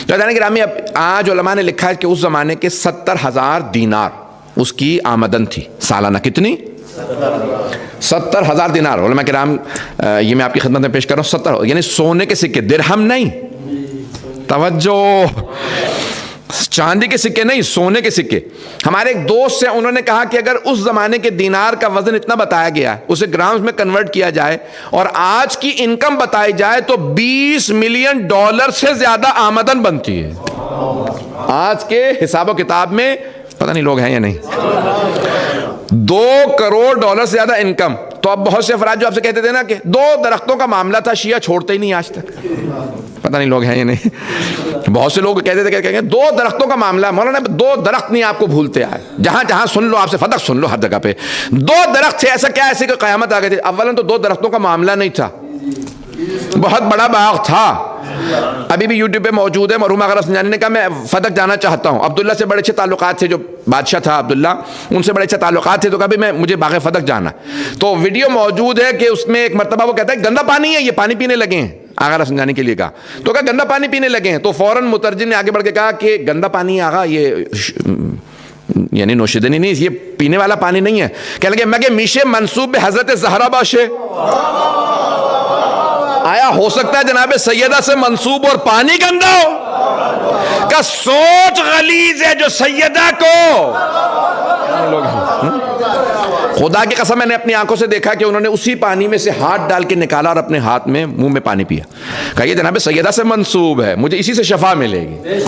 S1: تو جانے گرامی, اب آج علماء نے لکھا ہے کہ اس زمانے کے 70,000 دینار اس کی آمدن تھی سالانہ. کتنی؟ 70,000 دینار. علماء کرام یہ میں آپ کی خدمت میں پیش کر رہا ہوں, 70, یعنی سونے کے سکے, درہم نہیں, توجہ, چاندی کے سکے نہیں, سونے کے سکے. ہمارے ایک دوست سے انہوں نے کہا کہ اگر اس زمانے کے دینار کا وزن اتنا بتایا گیا ہے, اسے گرامز میں کنورٹ کیا جائے اور آج کی انکم بتائی جائے تو $20 ملین سے زیادہ آمدن بنتی ہے. آج کے حساب و کتاب میں پتہ نہیں لوگ ہیں یا نہیں. 2 کروڑ ڈالر سے زیادہ انکم. تو اب بہت سے افراد جو آپ سے کہتے تھے نا کہ 2 درختوں کا معاملہ تھا, شیعہ چھوڑتے ہی نہیں آج تک. پتہ نہیں لوگ ہیں یا نہیں. بہت سے لوگ کہتے تھے کہ کہیں 2 درختوں کا معاملہ, مولانا 2 درخت نہیں آپ کو بھولتے آئے, جہاں جہاں سن لو آپ سے فدق سن لو ہر جگہ پہ 2 درخت تھے. ایسا کیا ایسے کہ قیامت آ گئی تھی؟ اولا تو 2 درختوں کا معاملہ نہیں تھا, بہت بڑا باغ تھا. ابھی بھی یوٹیوب پہ موجود ہے. مرحوم آغا رفسنجانی نے کہا میں فدق جانا چاہتا ہوں. عبداللہ سے بڑے اچھے تعلقات تھے, جو بادشاہ تھا عبداللہ, ان سے بڑے اچھے تعلقات تھے. تو کبھی مجھے باغ فدق جانا. تو ویڈیو موجود ہے کہ اس میں ایک مرتبہ وہ کہتا ہے گندا پانی ہے, یہ پانی پینے لگے ہیں. آغا رفسنجانی کے لیے کہا, تو کہا گندا پانی پینے لگے ہیں. تو فوراً مترجم نے آگے بڑھ کے کہا کہ گندا پانی آغا یہ یعنی نوشیدنی نہیں, یہ پینے والا پانی نہیں ہے. کہنے لگے مگے میشے منسوب حضرت زہرا باشه, آیا ہو سکتا ہے جناب سیدہ سے منسوب اور پانی گندا ہو؟ کا سوچ غلیظ ہے جو سیدہ کو. خدا کی قسم میں نے اپنی آنکھوں سے دیکھا کہ انہوں نے اسی پانی میں سے ہاتھ ڈال کے نکالا اور اپنے ہاتھ میں منہ میں پانی پیا. کہا یہ جناب سیدہ سے منسوب ہے, مجھے اسی سے شفا ملے گی.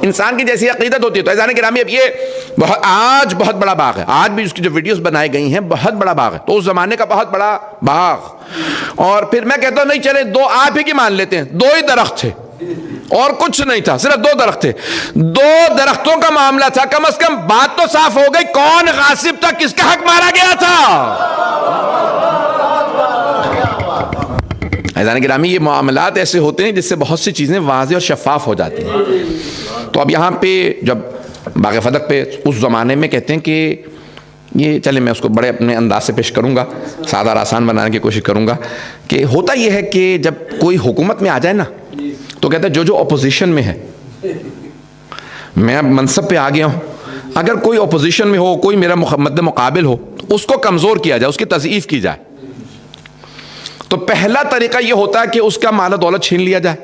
S1: انسان کی جیسی عقیدت ہوتی ہے. تو عزیزان گرامی اب یہ آج بہت بڑا باغ ہے, آج بھی اس کی جو ویڈیوز بنائی گئی ہیں بہت بڑا باغ ہے. تو اس زمانے کا بہت بڑا باغ. اور پھر میں کہتا ہوں نہیں چلے 2 آپ ہی کی مان لیتے ہیں, 2 ہی درخت تھے اور کچھ نہیں تھا, صرف 2 درخت تھے. 2 درختوں کا معاملہ تھا. کم از کم بات تو صاف ہو گئی, کون غاصب تھا, کس کا حق مارا گیا تھا. عزیزان گرامی یہ معاملات ایسے ہوتے ہیں جس سے بہت سی چیزیں واضح اور شفاف ہو جاتی ہیں. تو اب یہاں پہ جب باغ فدق پہ اس زمانے میں کہتے ہیں کہ یہ چلے میں اس کو بڑے اپنے انداز سے پیش کروں گا, سادہ اور آسان بنانے کی کوشش کروں گا. کہ ہوتا یہ ہے کہ جب کوئی حکومت میں آ جائے نا تو کہتا ہے جو اپوزیشن میں ہے, میں اب منصب پہ آ گیا ہوں, اگر کوئی اپوزیشن میں ہو, کوئی میرا مد مقابل ہو, تو اس کو کمزور کیا جائے, اس کی تضعیف کی جائے. تو پہلا طریقہ یہ ہوتا ہے کہ اس کا مال و دولت چھین لیا جائے,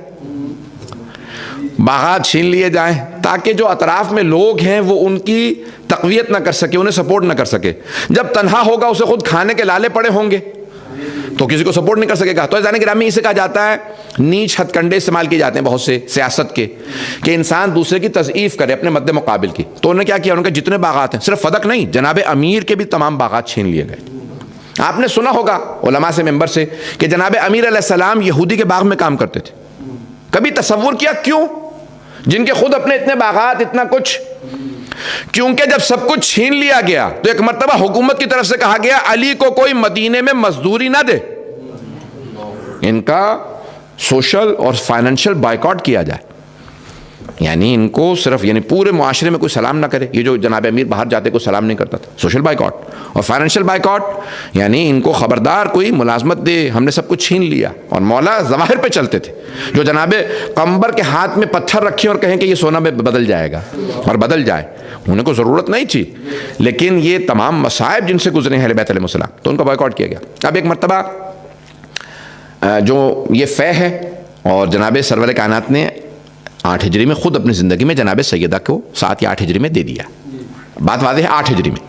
S1: باغات چھین لیے جائیں, تاکہ جو اطراف میں لوگ ہیں وہ ان کی تقویت نہ کر سکے, انہیں سپورٹ نہ کر سکے. جب تنہا ہوگا اسے خود کھانے کے لالے پڑے ہوں گے تو کسی کو سپورٹ نہیں کر سکے گا. تو عزیزان گرامی اسے کہا جاتا ہے نیچ ہتھ کنڈے استعمال کیے جاتے ہیں بہت سے سیاست کے, کہ انسان دوسرے کی تضعیف کرے اپنے مد مقابل کی. تو انہوں نے کیا کیا, ان کے جتنے باغات ہیں, صرف فدق نہیں, جناب امیر کے بھی تمام باغات چھین لیے گئے. آپ نے سنا ہوگا علماء سے ممبر سے کہ جناب امیر علیہ السلام یہودی کے باغ میں کام کرتے تھے. کبھی تصور کیا کیوں, جن کے خود اپنے اتنے باغات, اتنا کچھ؟ کیونکہ جب سب کچھ چھین لیا گیا تو ایک مرتبہ حکومت کی طرف سے کہا گیا علی کو کوئی مدینے میں مزدوری نہ دے, ان کا سوشل اور فائنینشل بائیکاٹ کیا جائے. یعنی ان کو صرف یعنی پورے معاشرے میں کوئی سلام نہ کرے. یہ جو جناب امیر باہر جاتے کوئی سلام نہیں کرتا تھا. سوشل بائیکاٹ اور فائنینشیل بائیکاٹ, یعنی ان کو خبردار کوئی ملازمت دے, ہم نے سب کچھ چھین لیا. اور مولا ظواہر پہ چلتے تھے, جو جناب قمبر کے ہاتھ میں پتھر رکھے اور کہیں کہ یہ سونا میں بدل جائے گا, اور بدل جائے. انہیں کو ضرورت نہیں تھی, لیکن یہ تمام مصائب جن سے گزرے ہیں اہل بیت علیہ السلام, تو ان کا بائیکاٹ کیا گیا. اب ایک مرتبہ جو یہ فے ہے, اور جناب سرور کائنات نے 8 ہجری میں خود اپنی زندگی میں جناب سیدہ کو 7 یا 8 ہجری میں دے دیا. بات واضح ہے 8 ہجری میں.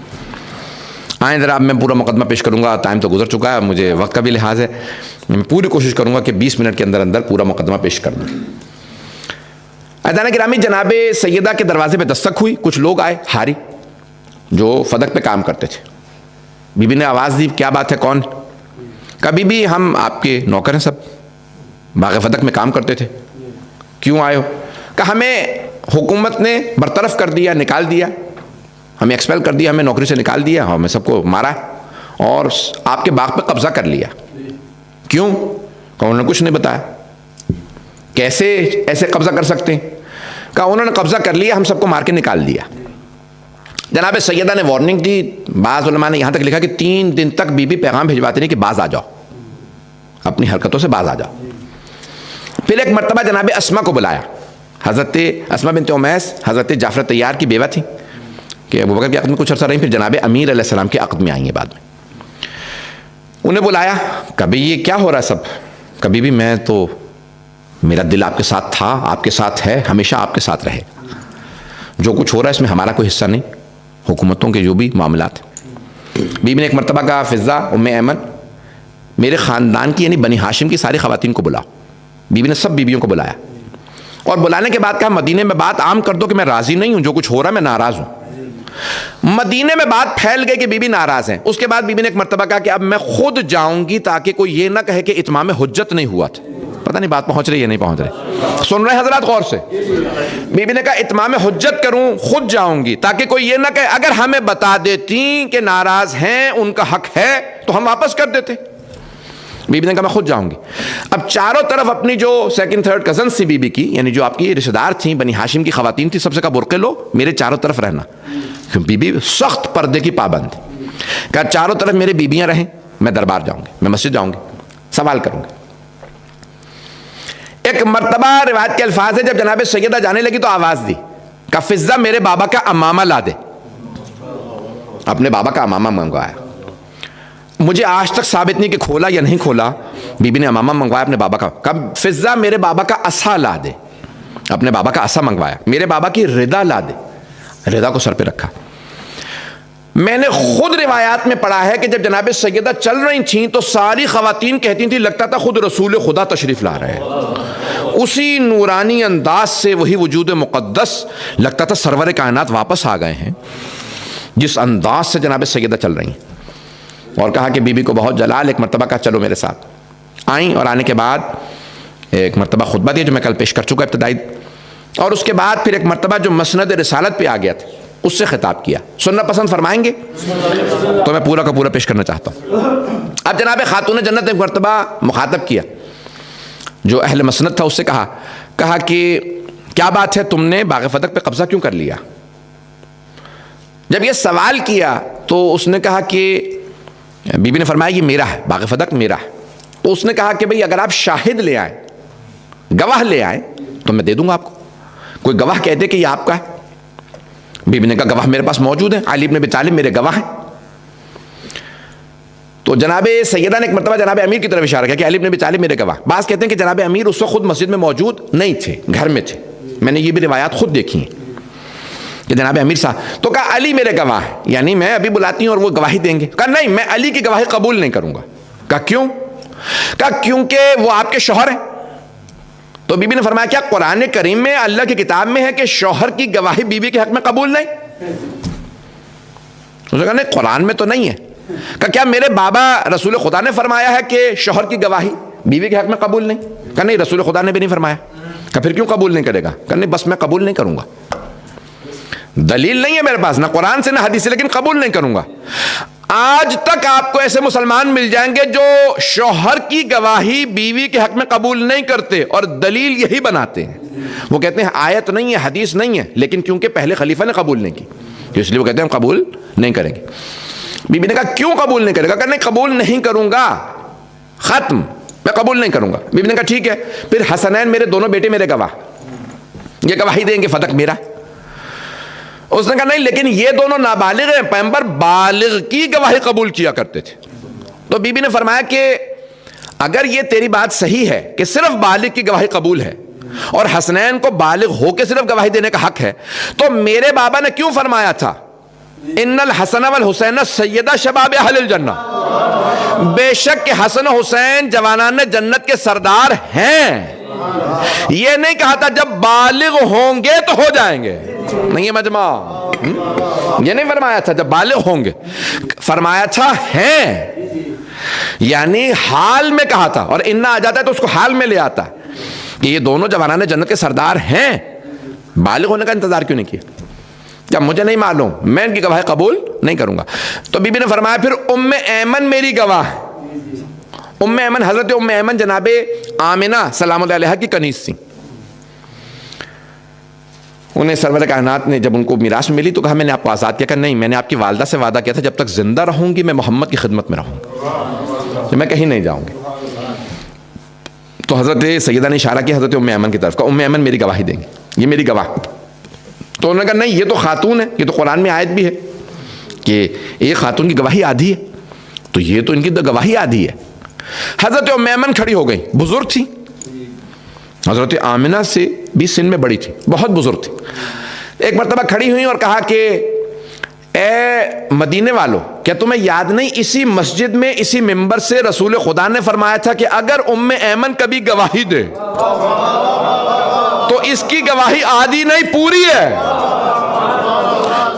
S1: آئیں ذرا اب میں پورا مقدمہ پیش کروں گا, ٹائم تو گزر چکا ہے, مجھے وقت کا بھی لحاظ ہے. میں پوری کوشش کروں گا کہ 20 منٹ کے اندر اندر پورا مقدمہ پیش کر دوں. عزیزان گرامی جناب سیدہ کے دروازے پہ دستک ہوئی. کچھ لوگ آئے ہاری جو فدق پہ کام کرتے تھے. بی بی نے آواز دی, کیا بات ہے, کون؟ کبھی بھی ہم آپ کے نوکر ہیں, سب باغ فدق میں کام کرتے تھے, کیوں آئے ہو؟ کہ ہمیں حکومت نے برطرف کر دیا, نکال دیا, ہمیں ایکسپیل کر دیا, ہمیں نوکری سے نکال دیا, ہمیں سب کو مارا اور آپ کے باغ پہ قبضہ کر لیا. کیوں؟ کہ انہوں نے کچھ نہیں بتایا. کیسے ایسے قبضہ کر سکتے ہیں؟ کہ انہوں نے قبضہ کر لیا, ہم سب کو مار کے نکال دیا. جناب سیدہ نے وارننگ دی. بعض علماء نے یہاں تک لکھا کہ 3 دن تک بی بی پیغام بھجواتے نہیں کہ باز آ جاؤ, اپنی حرکتوں سے باز آ جاؤ. پھر ایک مرتبہ جناب اسما کو بلایا. حضرت اسما بنت امیس حضرت جعفر طیار کی بیوہ تھی, کہ ابوبکر کے عقد میں کچھ عرصہ رہی, پھر جناب امیر علیہ السلام کے عقد میں آئیں گے بعد میں. انہیں بلایا. کبھی یہ کیا ہو رہا ہے سب؟ کبھی بھی میں تو, میرا دل آپ کے ساتھ تھا, آپ کے ساتھ ہے, ہمیشہ آپ کے ساتھ رہے. جو کچھ ہو رہا ہے اس میں ہمارا کوئی حصہ نہیں, حکومتوں کے جو بھی معاملات. بیوی نے ایک مرتبہ کہا, فضہ ام ایمن میرے خاندان کی یعنی بنی ہاشم کی ساری خواتین کو بلاؤ. بیوی نے سب بیویوں کو بلایا, اور بلانے کے بعد کہا مدینے میں بات عام کر دو کہ میں راضی نہیں ہوں, جو کچھ ہو رہا ہے میں ناراض ہوں. مدینے میں بات پھیل گئی کہ بی بی ناراض ہیں. اس کے بعد بی بی نے ایک مرتبہ کہا کہ اب میں خود جاؤں گی تاکہ کوئی یہ نہ کہے کہ اتمام حجت نہیں ہوا تھا. پتہ نہیں بات پہنچ رہی ہے نہیں پہنچ رہی, سن رہے ہیں حضرات غور سے؟ بی بی نے کہا اتمام حجت کروں, خود جاؤں گی تاکہ کوئی یہ نہ کہے اگر ہمیں بتا دیتی کہ ناراض ہیں, ان کا حق ہے, تو ہم واپس کر دیتے. بی بی نے کہا میں خود جاؤں گی. اب چاروں طرف اپنی جو سیکنڈ تھرڈ کزن سی بی بی کی, یعنی جو آپ کی رشتہ دار تھیں, بنی ہاشم کی خواتین تھی, سب سے کہا برقعے لو, میرے چاروں طرف رہنا. بی بی سخت پردے کی پابند, کہا چاروں طرف میرے بیبیاں رہیں, میں دربار جاؤں گی, میں مسجد جاؤں گی, سوال کروں گی. ایک مرتبہ روایت کے الفاظ ہے جب جناب سیدہ جانے لگی تو آواز دی, کہا فضہ میرے بابا کا امامہ لا دے. اپنے بابا کا امامہ منگوایا. مجھے آج تک ثابت نہیں کہ کھولا یا نہیں کھولا, بی بی نے امامہ منگوایا اپنے بابا کا. کہا فضہ میرے بابا کا عصا لا دے. اپنے بابا کا عصا منگوایا. میرے بابا کی ردا لا دے. ردا کو سر پہ رکھا. میں نے خود روایات میں پڑھا ہے کہ جب جناب سیدہ چل رہی تھیں تو ساری خواتین کہتی تھیں لگتا تھا خود رسول خدا تشریف لا رہے ہیں. اسی نورانی انداز سے وہی وجود مقدس لگتا تھا سرور کائنات واپس آ گئے ہیں, جس انداز سے جناب سیدہ چل رہی ہیں. اور کہا کہ بی بی کو بہت جلال, ایک مرتبہ کہا چلو میرے ساتھ. آئیں اور آنے کے بعد ایک مرتبہ خطبہ دیا جو میں کل پیش کر چکا ابتدائی, اور اس کے بعد پھر ایک مرتبہ جو مسند رسالت پہ آ گیا تھا اس سے خطاب کیا. سننا پسند فرمائیں گے تو میں پورا کا پورا پیش کرنا چاہتا ہوں. اب جناب خاتون جنت نے ایک مرتبہ مخاطب کیا جو اہل مسند تھا, اس سے کہا کہ کیا بات ہے, تم نے باغ فتح پہ قبضہ کیوں کر لیا؟ جب یہ سوال کیا تو اس نے کہا کہ بی بی نے فرمایا یہ میرا ہے, باغ فتح میرا ہے. تو اس نے کہا کہ بھئی اگر آپ شاہد لے آئیں, گواہ لے آئیں تو میں دے دوں گا آپ کو. کوئی گواہ کہہ دے کہ یہ آپ کا ہے. بی بی نے کہا گواہ میرے پاس موجود ہیں, علی بن ابی طالب میرے گواہ ہیں. تو جناب سیدہ نے ایک مرتبہ جناب امیر کی طرف اشارہ کیا کہ علی بن ابی طالب میرے گواہ. بعض کہتے ہیں کہ جناب امیر اس وقت خود مسجد میں موجود نہیں تھے, گھر میں تھے. میں نے یہ بھی روایات خود دیکھی ہیں کہ جناب امیر صاحب, تو کہا علی میرے گواہ ہے, یعنی میں ابھی بلاتی ہوں اور وہ گواہی دیں گے. کہا نہیں, میں علی کی گواہی قبول نہیں کروں گا. کہا کیوں؟ کہا کیونکہ وہ آپ کے شوہر ہیں. تو بی بی نے فرمایا کیا قرآن کریم میں اللہ کی کتاب میں ہے کہ شوہر کی گواہی بیوی کے حق میں قبول نہیں؟ اس نے کہا نہیں, قرآن میں تو نہیں ہے. کہا کیا میرے بابا رسول خدا نے فرمایا ہے کہ شوہر کی گواہی بیوی کے حق میں قبول نہیں؟ کہا نہیں, رسول خدا نے بھی نہیں فرمایا. کہا پھر کیوں قبول نہیں کرے گا؟ کہا نہیں, بس میں قبول نہیں کروں گا. دلیل نہیں ہے میرے پاس, نہ قرآن سے نہ حدیث سے, لیکن قبول نہیں کروں گا. آج تک آپ کو ایسے مسلمان مل جائیں گے جو شوہر کی گواہی بیوی کے حق میں قبول نہیں کرتے اور دلیل یہی بناتے ہیں. وہ کہتے ہیں آیت نہیں ہے, حدیث نہیں ہے, لیکن کیونکہ پہلے خلیفہ نے قبول نہیں کی تو اس لیے وہ کہتے ہیں ہم قبول نہیں کریں گے. بی بی نے کہا کیوں قبول نہیں کرے گا؟ کہ نہیں قبول نہیں کروں گا, ختم, میں قبول نہیں کروں گا. بی بی نے کہا ٹھیک ہے, پھر حسنین میرے دونوں بیٹے میرے گواہ, یہ گواہی دیں گے فتح میرا. اس نے کہا نہیں, لیکن یہ دونوں نابالغ ہیں, پیغمبر بالغ کی گواہی قبول کیا کرتے تھے. تو بی بی نے فرمایا کہ اگر یہ تیری بات صحیح ہے کہ صرف بالغ کی گواہی قبول ہے اور حسنین کو بالغ ہو کے صرف گواہی دینے کا حق ہے, تو میرے بابا نے کیوں فرمایا تھا ان الحسن والحسین سیدہ شباب اہل الجنہ, بے شک کہ حسن و حسین جوانان جنت کے سردار ہیں. یہ نہیں کہا تھا جب بالغ ہوں گے تو ہو جائیں گے, نہیں ہے مجمع, یہ نہیں فرمایا تھا جب بالغ ہوں گے, فرمایا تھا ہیں, یعنی حال میں کہا تھا. اور انہا آ جاتا ہے تو اس کو حال میں لے آتا ہے کہ یہ دونوں جوانان جنت کے سردار ہیں. بالغ ہونے کا انتظار کیوں نہیں کیا؟ جب مجھے نہیں معلوم, میں ان کی گواہی قبول نہیں کروں گا. تو بی بی نے فرمایا پھر ام ایمن میری گواہ. ام ایمن, حضرت ام ایمن جناب آمنہ سلام اللہ علیہ کی کنیز تھی. انہیں سرور کائنات نے جب ان کو میراث ملی تو کہا میں نے آپ کو آزاد کیا. کہ نہیں, میں نے آپ کی والدہ سے وعدہ کیا تھا جب تک زندہ رہوں گی میں محمد کی خدمت میں رہوں گی, میں کہیں نہیں جاؤں گی. تو حضرت سیدہ نے اشارہ کیا حضرت ام ایمن کی طرف, کا ام ایمن میری گواہی دیں گے, یہ میری گواہ. تو انہوں نے کہا نہیں, یہ تو خاتون ہے, یہ تو قرآن میں آیت بھی ہے کہ ایک خاتون کی گواہی آدھی ہے, تو یہ تو ان کی گواہی آدھی ہے. حضرت ام ایمن کھڑی ہو گئی, بزرگ تھی, حضرت آمنہ سے بھی سن میں بڑی تھی, بہت بزرگ تھی. ایک مرتبہ کھڑی ہوئی اور کہا کہ اے مدینے والو, کیا تمہیں یاد نہیں اسی مسجد میں اسی منبر سے رسول خدا نے فرمایا تھا کہ اگر ام ایمن کبھی گواہی دے تو اس کی گواہی آدھی نہیں پوری ہے.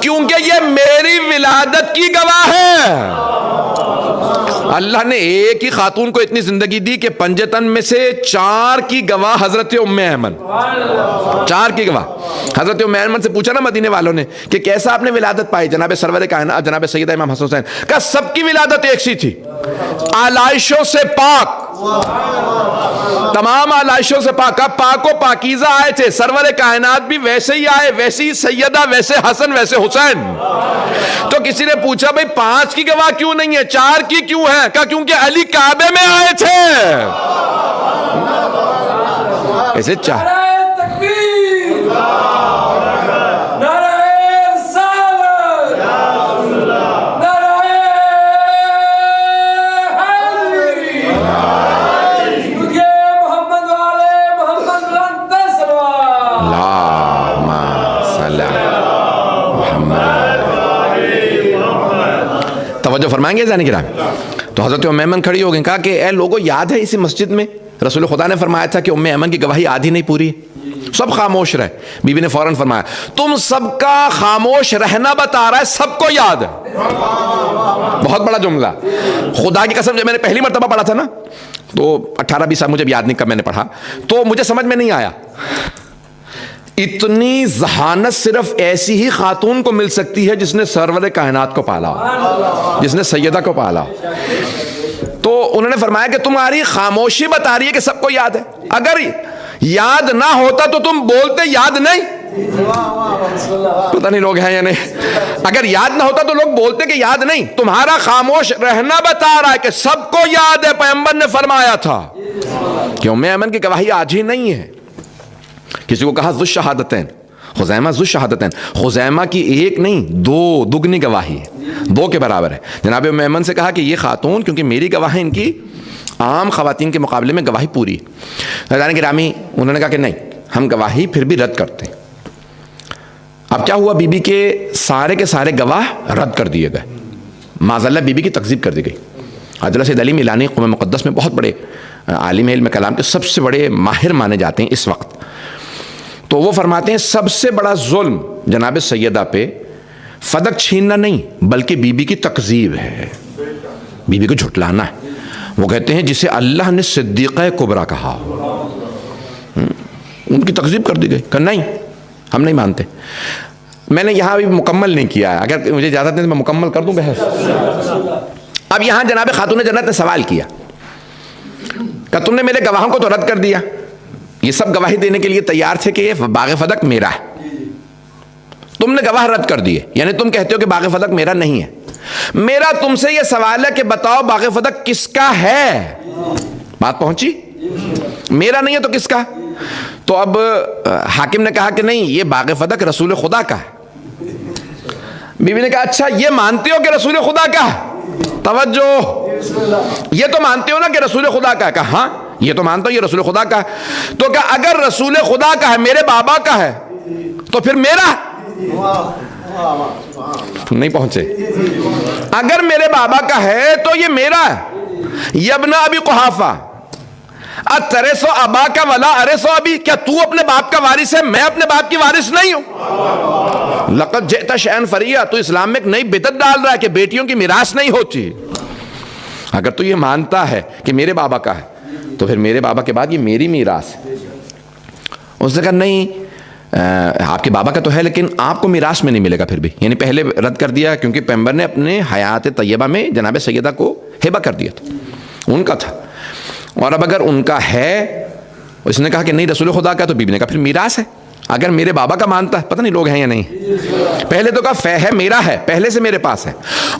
S1: کیونکہ یہ میری ولادت کی گواہ ہے۔ اللہ نے ایک ہی خاتون کو اتنی زندگی دی کہ پنجتن میں سے 4 کی گواہ حضرت ام ایمن، 4 کی گواہ۔ حضرت ام ایمن سے پوچھا نا مدینے والوں نے کہ کیسا آپ نے ولادت پائی؟ جناب سرور کائنات جناب سیدہ امام حسن حسین کا سب کی ولادت ایک سی تھی، آلائشوں سے پاک، تمام آلائشوں سے پاک، پاک و پاکیزہ آئے تھے۔ سرور کائنات بھی ویسے ہی آئے، ویسے ہی سیدہ، ویسے حسن، ویسے حسین۔ تو کسی نے پوچھا بھئی 5 کی گواہ کیوں نہیں ہے، 4 کی کیوں ہے؟ کہا کیونکہ علی کعبے میں آئے تھے، ایسے 4۔ توجہ فرمائیں گے جانے گرامی؟ تو حضرت ام ایمن کھڑی ہو گئی، کہا کہ اے لوگوں، یاد ہے اسی مسجد میں رسول خدا نے فرمایا تھا کہ ام ایمن کی گواہی آدھی نہیں پوری ہے؟ سب خاموش رہے۔ بی بی نے فوراً فرمایا تم سب کا خاموش رہنا بتا رہا ہے سب کو یاد ہے۔ بہت بڑا جملہ، خدا کی قسم جب میں نے پہلی مرتبہ پڑھا تھا نا تو 18-20 سال، مجھے یاد نہیں کب میں نے پڑھا، تو مجھے سمجھ میں نہیں آیا اتنی ذہانت صرف ایسی ہی خاتون کو مل سکتی ہے جس نے سرور کائنات کو پالا، جس نے سیدہ کو پالا۔ تو انہوں نے فرمایا کہ تمہاری خاموشی بتا رہی ہے کہ سب کو یاد ہے، اگر یاد نہ ہوتا تو تم بولتے یاد نہیں؟ پتہ نہیں لوگ ہیں یا نہیں۔ اگر یاد نہ ہوتا تو لوگ بولتے کہ یاد نہیں۔ تمہارا خاموش رہنا بتا رہا ہے کہ سب کو یاد ہے، پیغمبر نے فرمایا تھا کہ ام ایمن کی گواہی آج ہی نہیں ہے۔ کسی کو کہا ذو شہادتین، خزیمہ ذو شہادتین، خزیمہ کی ایک نہیں 2 دگنی گواہی ہے، 2 کے برابر ہے۔ جناب ام ایمن سے کہا کہ یہ خاتون کیونکہ میری گواہ ہے، ان کی عام خواتین کے مقابلے میں گواہی پوری۔ حضرات گرامی، انہوں نے کہا کہ نہیں، ہم گواہی پھر بھی رد کرتے ہیں۔ اب کیا ہوا؟ بی بی کے سارے گواہ رد کر دیے گئے، معاذ اللہ بی بی کی تکذیب کر دی گئی۔ حضرت سید علی میلانی قوم مقدس میں بہت بڑے عالم علم کلام کے سب سے بڑے ماہر مانے جاتے ہیں اس وقت، تو وہ فرماتے ہیں سب سے بڑا ظلم جناب سیدہ پہ فدق چھیننا نہیں بلکہ بی بی کی تکذیب ہے، بی بی کو جھٹلانا ہے۔ وہ کہتے ہیں جسے اللہ نے صدیقہ کبریٰ کہا، ان کی تکذیب کر دی گئی کہ نہیں ہم نہیں مانتے۔ میں نے یہاں ابھی مکمل نہیں کیا ہے، اگر مجھے اجازت نہیں تو میں مکمل کر دوں بحث۔ اب یہاں جناب خاتون جنت نے سوال کیا کہ تم نے میرے گواہوں کو تو رد کر دیا، یہ سب گواہی دینے کے لیے تیار تھے کہ یہ باغ فدق میرا ہے، تم نے گواہ رد کر دیے، یعنی تم کہتے ہو کہ باغ فدق میرا نہیں ہے۔ میرا تم سے یہ سوال ہے کہ بتاؤ باغ فدق کس کا ہے؟ بات پہنچی؟ میرا نہیں ہے تو کس کا؟ تو اب حاکم نے کہا کہ نہیں، یہ باغ فدق رسول خدا کا ہے۔ بی بی نے کہا اچھا یہ مانتے ہو کہ رسول خدا کا ہے؟ توجہ، یہ تو مانتے ہو نا کہ رسول خدا کا ہے؟ کہا ہاں یہ تو مانتا ہوں، یہ رسول خدا کا ہے۔ تو کہا اگر رسول خدا کا ہے، میرے بابا کا ہے، تو پھر میرا نہیں پہنچے۔ اگر میرے بابا کا ہے تو یہ میرا ہے۔ یبن ابی قحافہ اترث اباک ولا ارث ابی، کیا تو اپنے باپ کا وارث ہے، میں اپنے باپ کی وارث نہیں ہوں؟ لقد جئت شیئا فریا، تو اسلام میں ایک نئی بدعت ڈال رہا ہے کہ بیٹیوں کی میراث نہیں ہوتی۔ اگر تو یہ مانتا ہے کہ میرے بابا کا ہے تو پھر میرے بابا کے بعد یہ میری میراث ہے۔ اس نے کہا نہیں، آپ کے بابا کا تو ہے لیکن آپ کو میراث میں نہیں ملے گا پھر بھی، یعنی پہلے رد کر دیا کیونکہ پیغمبر نے اپنے حیات طیبہ میں جناب سیدہ کو ہبہ کر دیا تھا، ان کا تھا۔ اور اب اگر ان کا ہے، اس نے کہا کہ نہیں رسول خدا کا، تو بی بی نے کہا پھر میراث ہے۔ اگر میرے بابا کا مانتا ہے، پتہ نہیں لوگ ہیں یا نہیں، پہلے تو کہا فہ ہے، میرا ہے، پہلے سے میرے پاس ہے،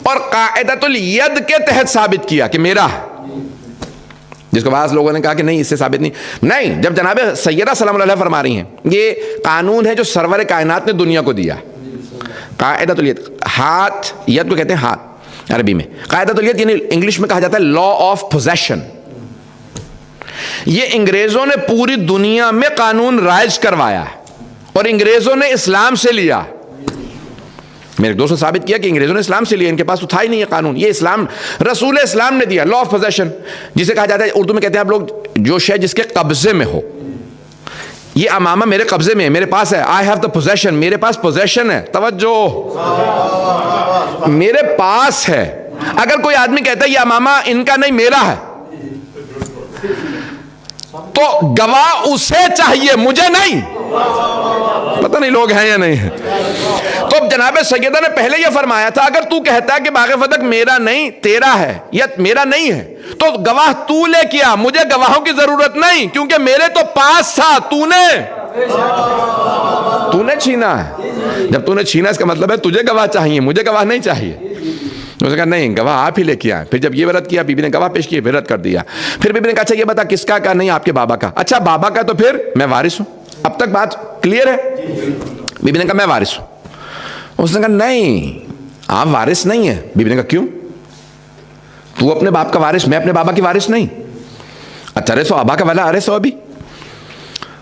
S1: اور قاعدۃ الید کے تحت ثابت کیا کہ میرا ہے، جس کو بعض لوگوں نے کہا کہ نہیں اس سے ثابت نہیں۔ جب جناب سیدہ سلام اللہ علیہ فرما رہی ہیں، یہ قانون ہے جو سرور کائنات نے دنیا کو دیا، قاعدۃ الید، ہاتھ، ید کو کہتے ہیں ہاتھ عربی میں، قاعدۃ الید یعنی انگلش میں کہا جاتا ہے لا آف پوزیشن۔ یہ انگریزوں نے پوری دنیا میں قانون رائج کروایا ہے اور انگریزوں نے اسلام سے لیا۔ میرے دوست نے ثابت کیا کہ انگریزوں نے اسلام سے لیا، ان کے پاس تو تھا ہی نہیں یہ قانون، یہ اسلام، رسول اسلام نے دیا، لا آف پوزیشن، جسے کہا جاتا ہے اردو میں کہتے ہیں آپ لوگ جو شے جس کے قبضے میں ہو۔ یہ امامہ میرے قبضے میں ہے، میرے پاس ہے. آئی ہیو دا پوزیشن، میرے پاس پوزیشن ہے. توجہ، میرے پاس ہے. اگر کوئی آدمی کہتا ہے یہ امامہ ان کا نہیں میرا ہے، تو گواہ اسے چاہیے، مجھے نہیں. پتہ نہیں لوگ ہیں یا نہیں ہیں. تو جناب سیدہ نے پہلے یہ فرمایا تھا اگر تو کہتا ہے کہ باغ فتح میرا نہیں تیرا ہے یا میرا نہیں ہے تو گواہ تو لے کیا، مجھے گواہوں کی ضرورت نہیں، کیونکہ میرے تو پاس تھا، تو نے چھینا ہے. جب تو نے چھینا اس کا مطلب ہے تجھے گواہ چاہیے، مجھے گواہ نہیں چاہیے. اس نے کہا نہیں، گواہ آپ ہی لے کے آئے. پھر جب یہ رد کیا، بی بی نے گواہ پیش کیا، پھر رد کر دیا. پھر بی بی نے کہا اچھا یہ بتا کس کا؟ نہیں آپ کے بابا کا. اچھا بابا کا، تو پھر میں وارث ہوں. اب تک بات کلیئر ہے؟ بی بی نے کہا میں وارث ہوں. اس نے کہا نہیں آپ وارث نہیں ہیں. بی بی نے کہا کیوں؟ تو اپنے باپ کا وارث، میں اپنے بابا کی وارث نہیں. اچھا ارے سو ابا کا ولا ارے سو ابھی.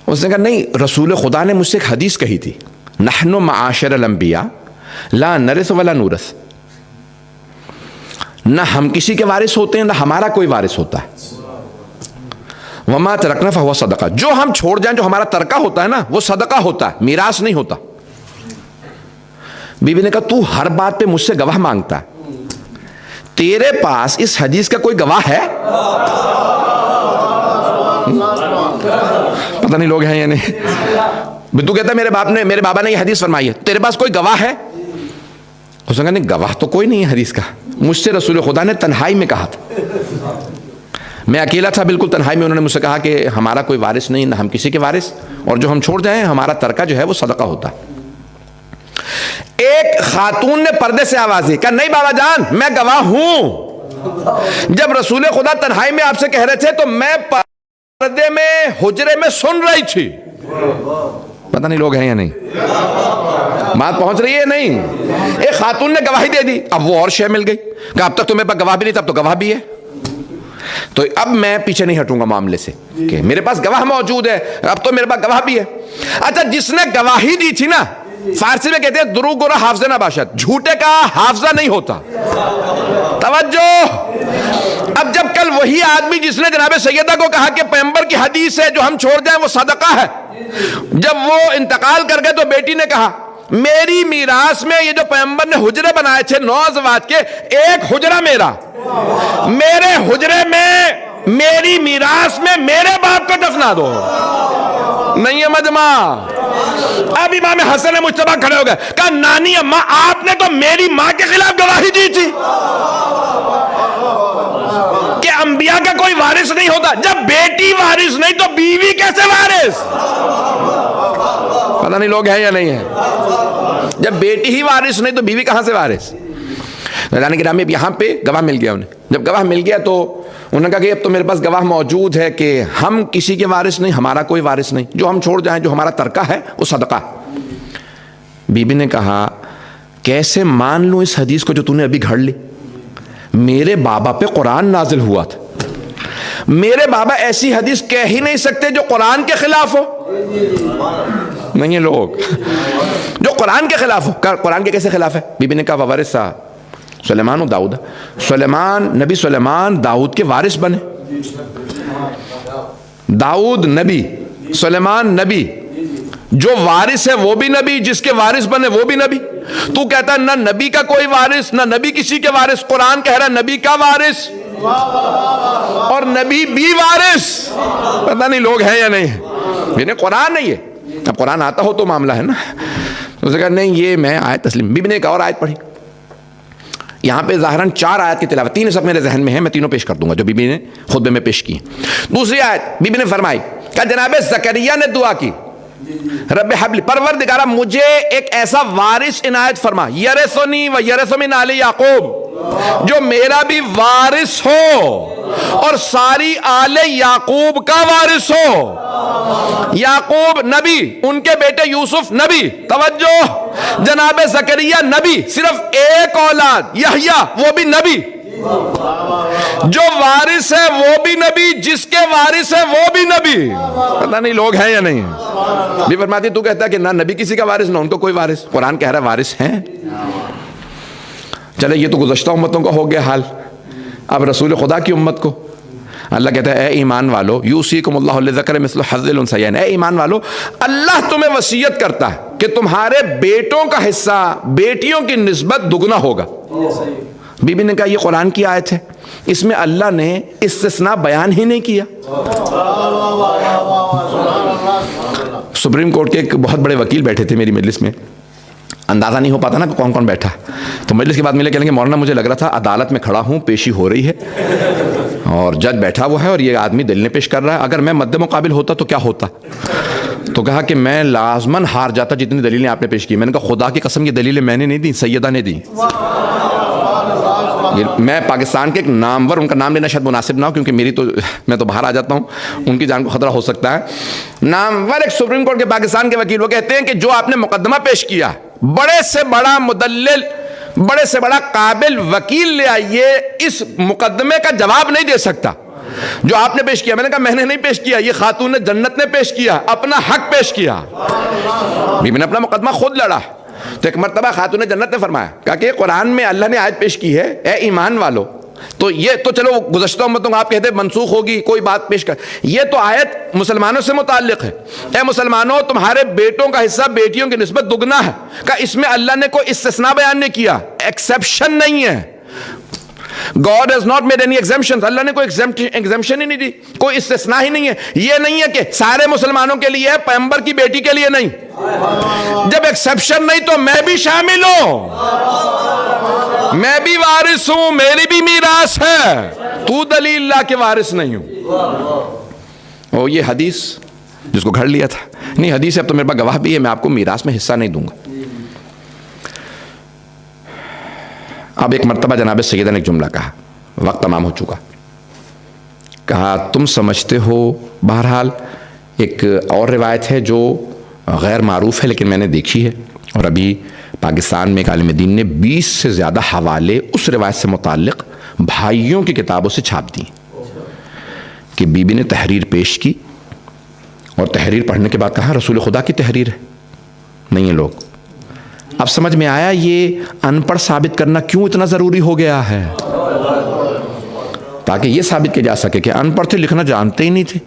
S1: اس نے کہا نہیں، رسول خدا نے مجھ سے ایک حدیث کہی تھی، نحن معاشر الانبیاء لا نرث ولا نورث. نہ ہم کسی کے وارث ہوتے ہیں، نہ ہمارا کوئی وارث ہوتا ہے. وما ترکنا فہو صدقہ، جو ہم چھوڑ جائیں، جو ہمارا ترکہ ہوتا ہے نا، وہ صدقہ ہوتا ہے، میراث نہیں ہوتا. بی بی نے کہا تو ہر بات پہ مجھ سے گواہ مانگتا ہے، تیرے پاس اس حدیث کا کوئی گواہ ہے؟ پتہ نہیں لوگ ہیں یا نہیں. تو کہتا ہے میرے بابا نے یہ حدیث فرمائی ہے، تیرے پاس کوئی گواہ ہے؟ اس نے کہا نہیں گواہ تو کوئی نہیں ہے حدیث کا، مجھ سے رسول خدا نے تنہائی میں کہا تھا. میں اکیلا تھا بالکل تنہائی میں، انہوں نے مجھ سے کہا کہ ہمارا کوئی وارث نہیں، نہ ہم کسی کے وارث، اور جو ہم چھوڑ جائیں ہمارا ترکہ جو ہے وہ صدقہ ہوتا ہے. ایک خاتون نے پردے سے آواز دی، کہا نہیں بابا جان میں گواہ ہوں، جب رسول خدا تنہائی میں آپ سے کہہ رہے تھے تو میں پردے میں حجرے میں سن رہی تھی. پتہ نہیں لوگ ہیں یا نہیں، بات پہنچ رہی ہے نہیں. ایک خاتون نے گواہی دے دی، اب وہ اور شے مل گئی، کہ اب تک تمہیں گواہ بھی نہیں، تب تو گواہ بھی ہے. تو اب میں پیچھے نہیں ہٹوں گا معاملے سے کہ میرے پاس گواہ موجود ہے، اب تو میرے پاس گواہ بھی ہے. اچھا جس نے گواہی دی تھی نا، فارسی میں کہتے ہیں دروغ گورا حافظہ نہ باشد، جھوٹے کا حافظہ نہیں ہوتا. توجہ، اب جب کل وہی آدمی جس نے جناب سیدہ کو کہا کہ پیغمبر کی حدیث ہے جو ہم چھوڑ جائیں وہ صدقہ ہے، جب وہ انتقال کر گئے تو بیٹی نے کہا میری میراث میں یہ جو پیغمبر نے حجرے بنائے تھے 9 ازواج کے، ایک حجرہ میرا، میرے حجرے میں میری میراث میں میرے باپ کو دفنا دو. نہیں ہے مجمع. اب امام حسن مجتبی کھڑے ہو گئے، کہا نانی اماں آپ نے تو میری ماں کے خلاف گواہی دی تھی کہ انبیاء کا کوئی وارث نہیں ہوتا. جب بیٹی وارث نہیں تو بیوی کیسے وارث؟ پتہ نہیں لوگ ہیں یا نہیں ہیں. جب بیٹی ہی وارث نہیں تو بیوی کہاں سے وارث؟ یعنی کہ اب یہاں پہ گواہ مل گیا انہیں. جب گواہ مل گیا تو انہوں نے کہا کہ اب تو میرے پاس گواہ موجود ہے کہ ہم کسی کے وارث نہیں، ہمارا کوئی وارث نہیں، جو ہم چھوڑ جائیں، جو ہمارا ترکہ ہے وہ صدقہ. بی بی نے کہا کیسے مان لوں اس حدیث کو جو تو نے ابھی گھڑ لی؟ میرے بابا پہ قرآن نازل ہوا تھا، میرے بابا ایسی حدیث کہہ ہی نہیں سکتے جو قرآن کے خلاف ہو. نہیں لوگ جو قرآن کے خلاف ہو. قرآن کے کیسے خلاف ہے؟ بی بی نے کہا وارثہ سلیمان و داؤد، سلیمان نبی، سلیمان داؤد کے وارث بنے. داؤد نبی، سلیمان نبی، جو وارث ہے وہ بھی نبی، جس کے وارث بنے وہ بھی نبی. تو کہتا ہے نہ نبی کا کوئی وارث، نہ نبی کسی کے وارث. قرآن کہہ رہا ہے نبی کا وارث اور نبی بھی وارث. پتہ نہیں لوگ ہیں یا نہیں. یعنی قرآن نہیں ہے. اب قرآن آتا ہو تو معاملہ ہے نا. اس نے کہا نہیں یہ میں آیت تسلیم. بی بی نے ایک اور آیت پڑھی. یہاں پہ ظاہراً 4 آیت کی تلاوت، 3 سب میرے ذہن میں ہیں، میں تینوں پیش کر دوں گا جو بی بی نے خطبے میں پیش کی. دوسری آیت بی بی نے فرمائی کہ جناب زکریا نے دعا کی رب حبلی، پروردگارہ مجھے ایک ایسا وارث عنایت فرما، یرثنی و یرث من آل یعقوب، جو میرا بھی وارث ہو اور ساری آل یعقوب کا وارث ہو. یعقوب نبی، ان کے بیٹے یوسف نبی. توجہ، جناب زکریا نبی، صرف ایک اولاد یحییٰ وہ بھی نبی. جو وارث ہے وہ بھی نبی، جس کے وارث ہے وہ بھی نبی. پتہ نہیں لوگ ہیں یا نہیں. بھی فرماتی تو کہتا ہے کہ نہ نبی کسی کا وارث، نہ ان کو کوئی وارث. قرآن کہہ رہا ہے وارث ہیں. چلے یہ تو گزشتہ امتوں کا ہو گیا حال. اب رسول خدا کی امت کو اللہ کہتا ہے اے ایمان والو یوصیکم اللہ للذکر مثل حظ الانثیین، اے ایمان والو اللہ تمہیں وصیت کرتا ہے کہ تمہارے بیٹوں کا حصہ بیٹیوں کی نسبت دگنا ہوگا۔ بی بی نے کہا یہ قرآن کی آیت ہے، اس میں اللہ نے استثناء بیان ہی نہیں کیا۔ سپریم کورٹ کے ایک بہت بڑے وکیل بیٹھے تھے میری مجلس میں، اندازہ نہیں ہو پاتا نا کہ کون کون بیٹھا، تو مجلس کے بعد ملے کہیں گے مولانا مجھے لگ رہا تھا عدالت میں کھڑا ہوں، پیشی ہو رہی ہے اور جج بیٹھا ہوا ہے اور یہ آدمی دلیلیں پیش کر رہا ہے، اگر میں مد مقابل ہوتا تو کیا ہوتا؟ تو کہا کہ میں لازماً ہار جاتا جتنی دلیلیں آپ نے پیش کی۔ میں نے کہا خدا کی قسم یہ دلیلیں میں نے نہیں دی، سیدہ نے دی۔ میں پاکستان کے ایک نامور، ان کا نام لینا شاید مناسب نہ ہو کیونکہ میں تو باہر آ جاتا ہوں، ان کی جان کو خطرہ ہو سکتا ہے، نامور ایک سپریم کورٹ کے پاکستان کے وکیل، وہ کہتے ہیں کہ جو آپ نے مقدمہ پیش کیا، بڑے سے بڑا مدلل، بڑے سے بڑا قابل وکیل لے آئیے، اس مقدمے کا جواب نہیں دے سکتا جو آپ نے پیش کیا۔ میں نے کہا میں نے نہیں پیش کیا، یہ خاتون جنت نے پیش کیا، اپنا حق پیش کیا، میں نے اپنا مقدمہ خود لڑا۔ تو ایک مرتبہ خاتون جنت نے فرمایا، کہا کہ قرآن میں اللہ نے آیت پیش کی ہے اے ایمان والو، تو یہ تو چلو گزشتہ امتوں کو آپ کہتے ہیں منسوخ ہوگی، کوئی بات پیش کر، یہ تو آیت مسلمانوں سے متعلق ہے، اے مسلمانوں تمہارے بیٹوں کا حصہ بیٹیوں کی نسبت دگنا ہے، کہ اس میں اللہ نے کوئی استثناء بیان نہیں کیا، ایکسیپشن نہیں ہے، God has not made any exemptions، اللہ نے کوئی exemption ہی نہیں دی، کوئی استثناء ہی نہیں ہے۔ یہ نہیں ہے کہ سارے مسلمانوں کے لیے ہے، پیغمبر کی بیٹی کے لیے نہیں، جب ایکسیپشن نہیں تو میں بھی شامل ہوں، میں بھی وارث ہوں، میری بھی میراث ہے، تو دلیل لا کے وارث نہیں ہوں۔ اور یہ حدیث جس کو گھڑ لیا تھا، نہیں حدیث اب تو میرے پاس گواہ بھی ہے، میں آپ کو میراث میں حصہ نہیں دوں گا۔ اب ایک مرتبہ جناب سیدہ نے ایک جملہ کہا، وقت تمام ہو چکا، کہا تم سمجھتے ہو، بہرحال ایک اور روایت ہے جو غیر معروف ہے لیکن میں نے دیکھی ہے، اور ابھی پاکستان میں ایک عالم دین نے 20 سے زیادہ حوالے اس روایت سے متعلق بھائیوں کی کتابوں سے چھاپ دی کہ بی بی نے تحریر پیش کی اور تحریر پڑھنے کے بعد کہا رسول خدا کی تحریر ہے، نہیں ہے لوگ۔ اب سمجھ میں آیا یہ ان پڑھ ثابت کرنا کیوں اتنا ضروری ہو گیا ہے، تاکہ یہ ثابت کیا جا سکے کہ ان پڑھ تھے، لکھنا جانتے ہی نہیں تھے،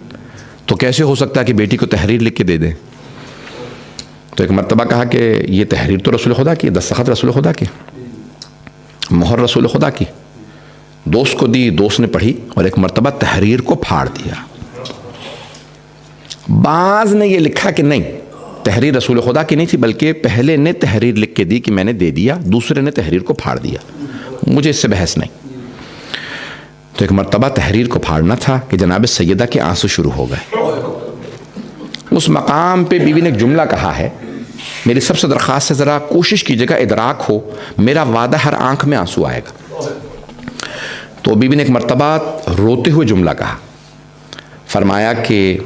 S1: تو کیسے ہو سکتا ہے کہ بیٹی کو تحریر لکھ کے دے دیں۔ تو ایک مرتبہ کہا کہ یہ تحریر تو رسول خدا کی، دستخط رسول خدا کی، مہر رسول خدا کی، دوست کو دی، دوست نے پڑھی اور ایک مرتبہ تحریر کو پھاڑ دیا۔ بعض نے یہ لکھا کہ نہیں، تحریر رسول خدا کی نہیں تھی بلکہ پہلے نے تحریر لکھ کے دی کہ میں نے دے دیا، دوسرے نے تحریر کو پھاڑ دیا، مجھے اس سے بحث نہیں۔ تو ایک مرتبہ تحریر کو پھاڑنا تھا کہ جناب سیدہ کے آنسو شروع ہو گئے۔ اس مقام پہ بیوی نے ایک جملہ کہا ہے، میری سب سے درخواست ہے ذرا کوشش کیجیے گا ادراک ہو، میرا وعدہ ہر آنکھ میں آنسو آئے گا۔ تو بیوی نے ایک مرتبہ روتے ہوئے جملہ کہا، فرمایا کہ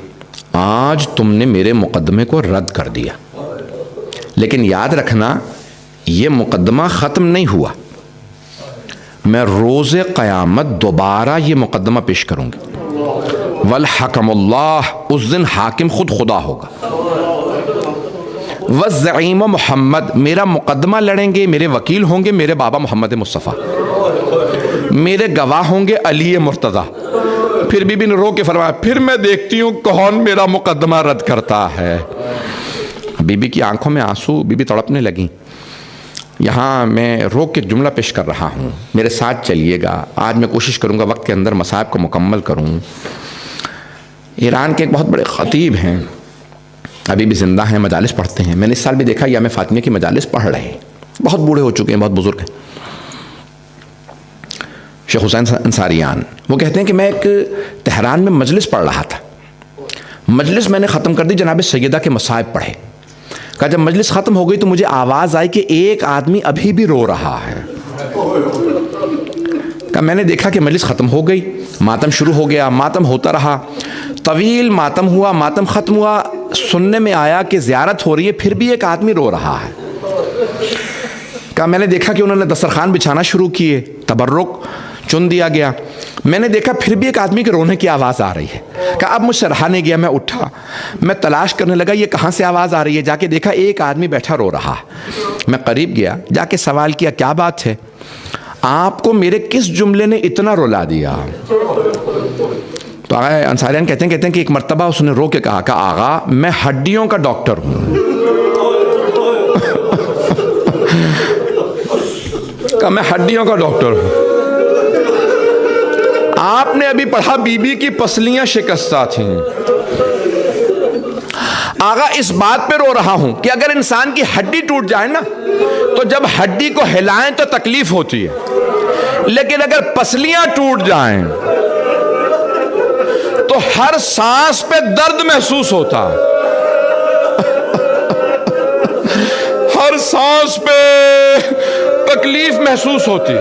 S1: آج تم نے میرے مقدمے کو رد کر دیا، لیکن یاد رکھنا یہ مقدمہ ختم نہیں ہوا، میں روز قیامت دوبارہ یہ مقدمہ پیش کروں گی، والحکم اللہ، اس دن حاکم خود خدا ہوگا، والزعیم محمد، میرا مقدمہ لڑیں گے، میرے وکیل ہوں گے میرے بابا محمد مصطفیٰ، میرے گواہ ہوں گے علی مرتضیٰ۔ پھر بی بی نے رو کے فرمایا پھر میں دیکھتی ہوں کون میرا مقدمہ رد کرتا ہے۔ بی بی کی آنکھوں میں آنسو، بی بی تڑپنے لگیں۔ یہاں میں رو کے جملہ پیش کر رہا ہوں، میرے ساتھ چلیے گا، آج میں کوشش کروں گا وقت کے اندر مصائب کو مکمل کروں۔ ایران کے ایک بہت بڑے خطیب ہیں، ابھی بھی زندہ ہیں، مجالس پڑھتے ہیں، میں نے اس سال بھی دیکھا یا میں فاطمیہ کی مجالس پڑھ رہے ہیں، بہت بوڑھے ہو چکے ہیں، بہت بزرگ ہیں، شیخ حسین انصاریان۔ وہ کہتے ہیں کہ میں ایک تہران میں مجلس پڑھ رہا تھا، مجلس میں نے ختم کر دی، جناب سیدہ کے مصائب پڑھے، کہا جب مجلس ختم ہو گئی تو مجھے آواز آئی کہ ایک آدمی ابھی بھی رو رہا ہے، کہا میں نے دیکھا کہ مجلس ختم ہو گئی، ماتم شروع ہو گیا، ماتم ہوتا رہا، طویل ماتم ہوا، ماتم ختم ہوا، سننے میں آیا کہ زیارت ہو رہی ہے، پھر بھی ایک آدمی رو رہا ہے، کہا میں نے دیکھا کہ انہوں نے دسترخوان بچھانا شروع کیے، تبرک چن دیا گیا، میں نے دیکھا پھر بھی ایک آدمی کے رونے کی آواز آ رہی ہے، کہا اب مجھ سے رہا نہیں گیا، میں اٹھا، میں تلاش کرنے لگا یہ کہاں سے آواز آ رہی ہے، جا کے دیکھا ایک آدمی بیٹھا رو رہا، میں قریب گیا، جا کے سوال کیا کیا بات ہے، آپ کو میرے کس جملے نے اتنا رلا دیا؟ تو آغا انصاریان کہتے ہیں کہ ایک مرتبہ اس نے رو کے کہا کہ آغا میں ہڈیوں کا ڈاکٹر ہوں. کہ میں ہڈیوں کا ڈاکٹر ہوں. آپ نے ابھی پڑھا بی بی کی پسلیاں شکستہ تھیں. آغا اس بات پہ رو رہا ہوں کہ اگر انسان کی ہڈی ٹوٹ جائے نا تو جب ہڈی کو ہلائیں تو تکلیف ہوتی ہے, لیکن اگر پسلیاں ٹوٹ جائیں تو ہر سانس پہ درد محسوس ہوتا ہے. ہر سانس پہ تکلیف محسوس ہوتی.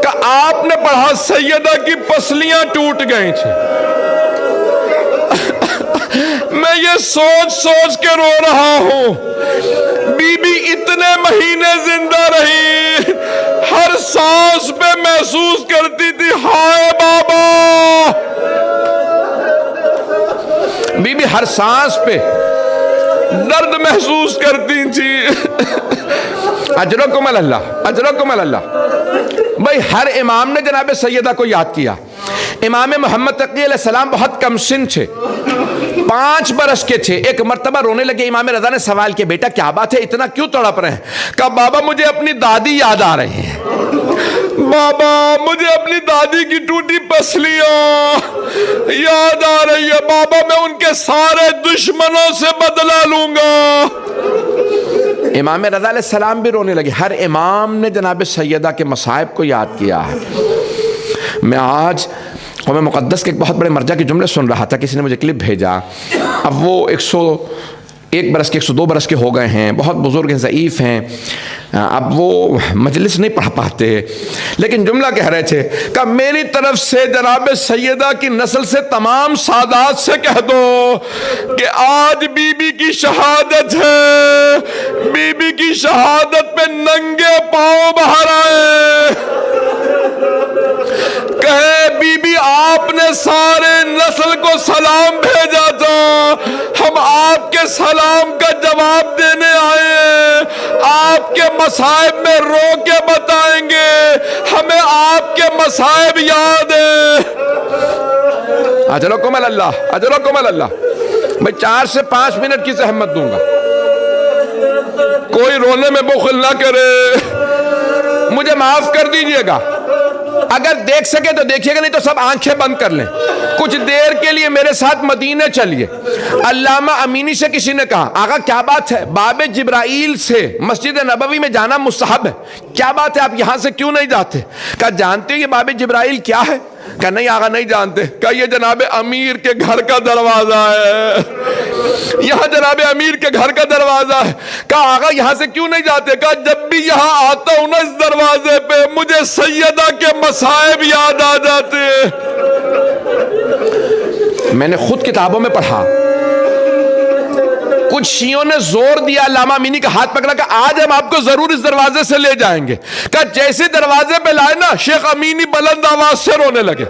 S1: کہ آپ نے پڑھا سیدہ کی پسلیاں ٹوٹ گئی تھی. میں یہ سوچ سوچ کے رو رہا ہوں, بی بی اتنے مہینے زندہ رہی, ہر سانس پہ محسوس کرتی تھی ہائے بابا. بی بی ہر سانس پہ درد محسوس کرتی تھی. اجرکم اللہ, اجرکم اللہ. بھائی ہر امام نے جناب سیدہ کو یاد کیا. امام محمد تقی علیہ السلام بہت کم سن تھے, 5 برس کے تھے. ایک مرتبہ رونے لگے. امام رضا نے سوال کیا, بیٹا کیا بات ہے, اتنا کیوں تڑپ رہے ہیں؟ کہا بابا مجھے اپنی دادی یاد آ رہی ہیں. بابا مجھے اپنی دادی کی ٹوٹی پسلیاں یاد آ رہی ہے. بابا میں ان کے سارے دشمنوں سے بدلہ لوں گا. امام رضا علیہ السلام بھی رونے لگے. ہر امام نے جناب سیدہ کے مصائب کو یاد کیا ہے. میں آج قوم مقدس کے ایک بہت بڑے مرجع کے جملے سن رہا تھا, کسی نے مجھے کلپ بھیجا. اب وہ 101 برس کے 102 برس کے ہو گئے ہیں, بہت بزرگ ہیں, ضعیف ہیں. اب وہ مجلس نہیں پڑھ پاتے, لیکن جملہ کہہ رہے تھے کہ میری طرف سے جناب سیدہ کی نسل سے تمام سادات سے کہہ دو کہ آج بی بی کی شہادت ہے, بی بی کی شہادت پہ ننگے پاؤں باہر آئے. کہے بی بی آپ نے سارے نسل کو سلام بھیجا تھا, ہم آپ کے سلام کا جواب دینے آئے. آپ کے مصائب میں رو کے بتائیں گے, ہمیں آپ کے مصائب یاد ہیں. اجرکم اللہ, اجرکم اللہ. میں 4 سے 5 منٹ کی زحمت دوں گا, کوئی رونے میں بخل نہ کرے. مجھے معاف کر دیجئے گا, اگر دیکھ سکے تو دیکھیے گا, نہیں تو سب آنکھیں بند کر لیں. کچھ دیر کے لیے میرے ساتھ مدینے چلیے. علامہ امینی سے کسی نے کہا آقا کیا بات ہے, باب جبرائیل سے مسجد نبوی میں جانا مستحب ہے, کیا بات ہے آپ یہاں سے کیوں نہیں جاتے؟ کہا جانتے ہو یہ باب جبرائیل کیا ہے؟ کہا نہیں آقا نہیں جانتے. کہا یہ جناب امیر کے گھر کا دروازہ ہے, یہاں جناب امیر کے گھر کا دروازہ ہے. کہا آقا یہاں سے کیوں نہیں جاتے؟ کہا جب بھی یہاں آتا ہوں نا اس دروازے پہ مجھے سیدہ کے مصائب یاد آ جاتے ہیں. میں نے خود کتابوں میں پڑھا, کچھ شیعوں نے زور دیا, علامہ امینی کا ہاتھ پکڑا کہ آج ہم آپ کو ضرور اس دروازے سے لے جائیں گے. کہا جیسے دروازے پہ لائے نا شیخ امینی بلند آواز سے رونے لگے.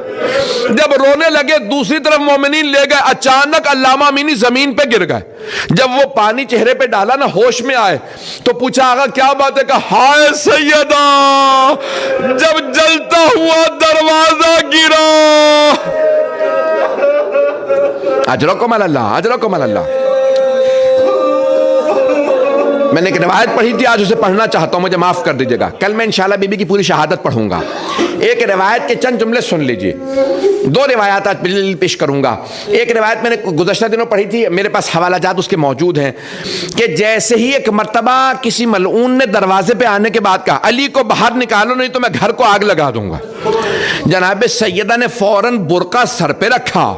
S1: جب رونے لگے دوسری طرف مومنین لے گئے, اچانک علامہ امینی زمین پہ گر گئے. جب وہ پانی چہرے پہ ڈالا نا ہوش میں آئے تو پوچھا آقا کیا بات ہے؟ کہا ہائے سیدہ جب جلتا ہوا دروازہ گرا. اجرکم اللہ, اجرکم اللہ. میں نے ایک روایت پڑھی تھی, آج اسے پڑھنا چاہتا ہوں, مجھے معاف کر دیجئے گا. کل میں انشاءاللہ بی بی کی پوری شہادت پڑھوں گا. ایک روایت کے چند جملے سن لیجئے. 2 روایات آج پیش کروں گا. ایک روایت میں نے گزشتہ دنوں پڑھی تھی, میرے پاس حوالہ جات اس کے موجود ہیں, کہ جیسے ہی ایک مرتبہ کسی ملعون نے دروازے پہ آنے کے بعد کہا علی کو باہر نکالو نہیں تو میں گھر کو آگ لگا دوں گا. جناب سیدہ نے فوراً برقع سر پہ رکھا,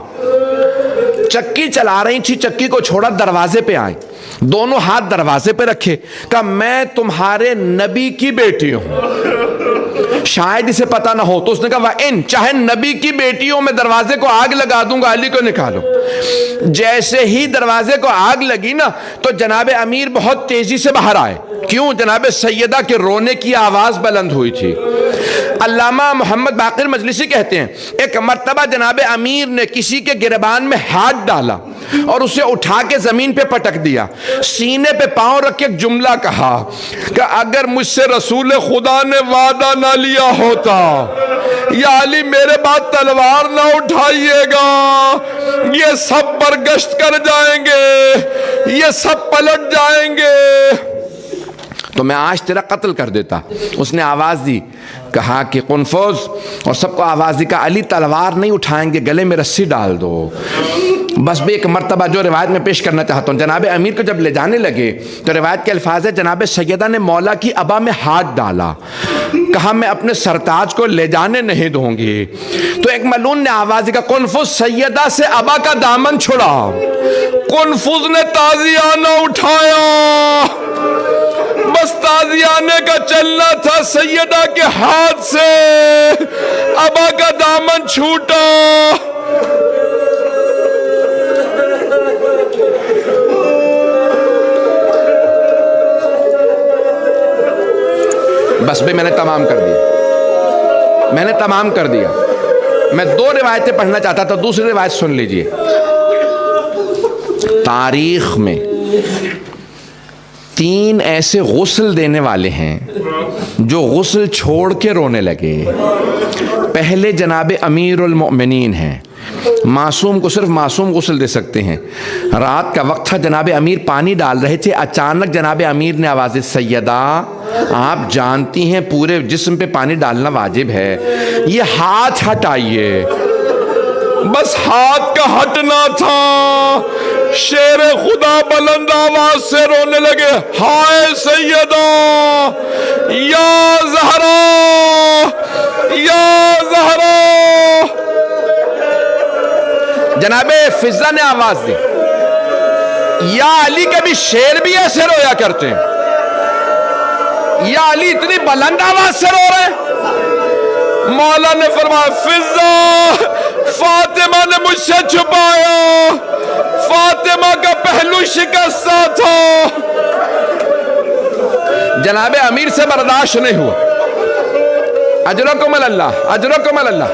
S1: چکی چلا رہی تھی, چکی کو چھوڑا, دروازے پہ آئیں, دونوں ہاتھ دروازے پہ رکھے. کہا میں تمہارے نبی کی بیٹی ہوں, شاید اسے پتہ نہ ہو. تو اس نے کہا وَإِن, چاہے نبی کی بیٹیوں میں دروازے کو آگ لگا دوں گا, علی کو نکالو. جیسے ہی دروازے کو آگ لگی نا تو جناب امیر بہت تیزی سے باہر آئے. کیوں؟ جناب سیدہ کے رونے کی آواز بلند ہوئی تھی. علامہ محمد باقر مجلسی کہتے ہیں ایک مرتبہ جناب امیر نے کسی کے گریبان میں ہاتھ ڈالا اور اسے اٹھا کے زمین پہ پٹک دیا. سینے پہ پاؤں رکھ کے ایک جملہ کہا کہ اگر مجھ سے رسول خدا نے وعدہ نہ لیا ہوتا یا علی میرے بعد تلوار نہ اٹھائیے گا، یہ سب برگشت کر جائیں گے، یہ سب پلٹ جائیں گے، تو میں آج تیرا قتل کر دیتا. اس نے آواز دی، کہا کہ قنفذ، اور سب کو آواز دی کہ علی تلوار نہیں اٹھائیں گے، گلے میں رسی ڈال دو. بس بھی ایک مرتبہ جو روایت میں پیش کرنا چاہتا ہوں، جناب امیر کو جب لے جانے لگے تو روایت کے الفاظ ہے جناب سیدہ نے مولا کی ابا میں ہاتھ ڈالا، کہا میں اپنے سرتاج کو لے جانے نہیں دوں گی. تو ایک ملعون نے آواز دی کہ قنفذ سیدہ سے ابا کا دامن چھڑا. قنفذ نے تازیانہ اٹھایا، بس تازیانے کا چلنا تھا، سیدہ کے ہاتھ سے ابا کا دامن چھوٹا. بس بھی میں نے تمام کر دیا. میں 2 روایتیں پڑھنا چاہتا تھا، دوسری روایت سن لیجئے. تاریخ میں 3 ایسے غسل دینے والے ہیں جو غسل چھوڑ کے رونے لگے. پہلے جناب امیر المؤمنین ہیں، معصوم کو صرف معصوم غسل دے سکتے ہیں. رات کا وقت تھا، جناب امیر پانی ڈال رہے تھے، اچانک جناب امیر نے آواز دی سیدہ آپ جانتی ہیں پورے جسم پہ پانی ڈالنا واجب ہے، یہ ہاتھ ہٹائیے. بس ہاتھ کا ہٹنا تھا، شیر خدا بلند آواز سے رونے لگے، ہائے سیدہ یا زہرا یا زہرا. جناب فضہ نے آواز دی، یا علی کبھی شیر بھی ایسے رویا کرتے ہیں؟ یا علی اتنی بلند آواز سے رو رہے ہیں؟ مولا نے فرمایا فضہ فاطمہ نے مجھ سے چھپایا، فاطمہ کا پہلو شکستہ تھا. جناب امیر سے برداشت نہیں ہوا. اجرکم اللہ، اجرکم اللہ.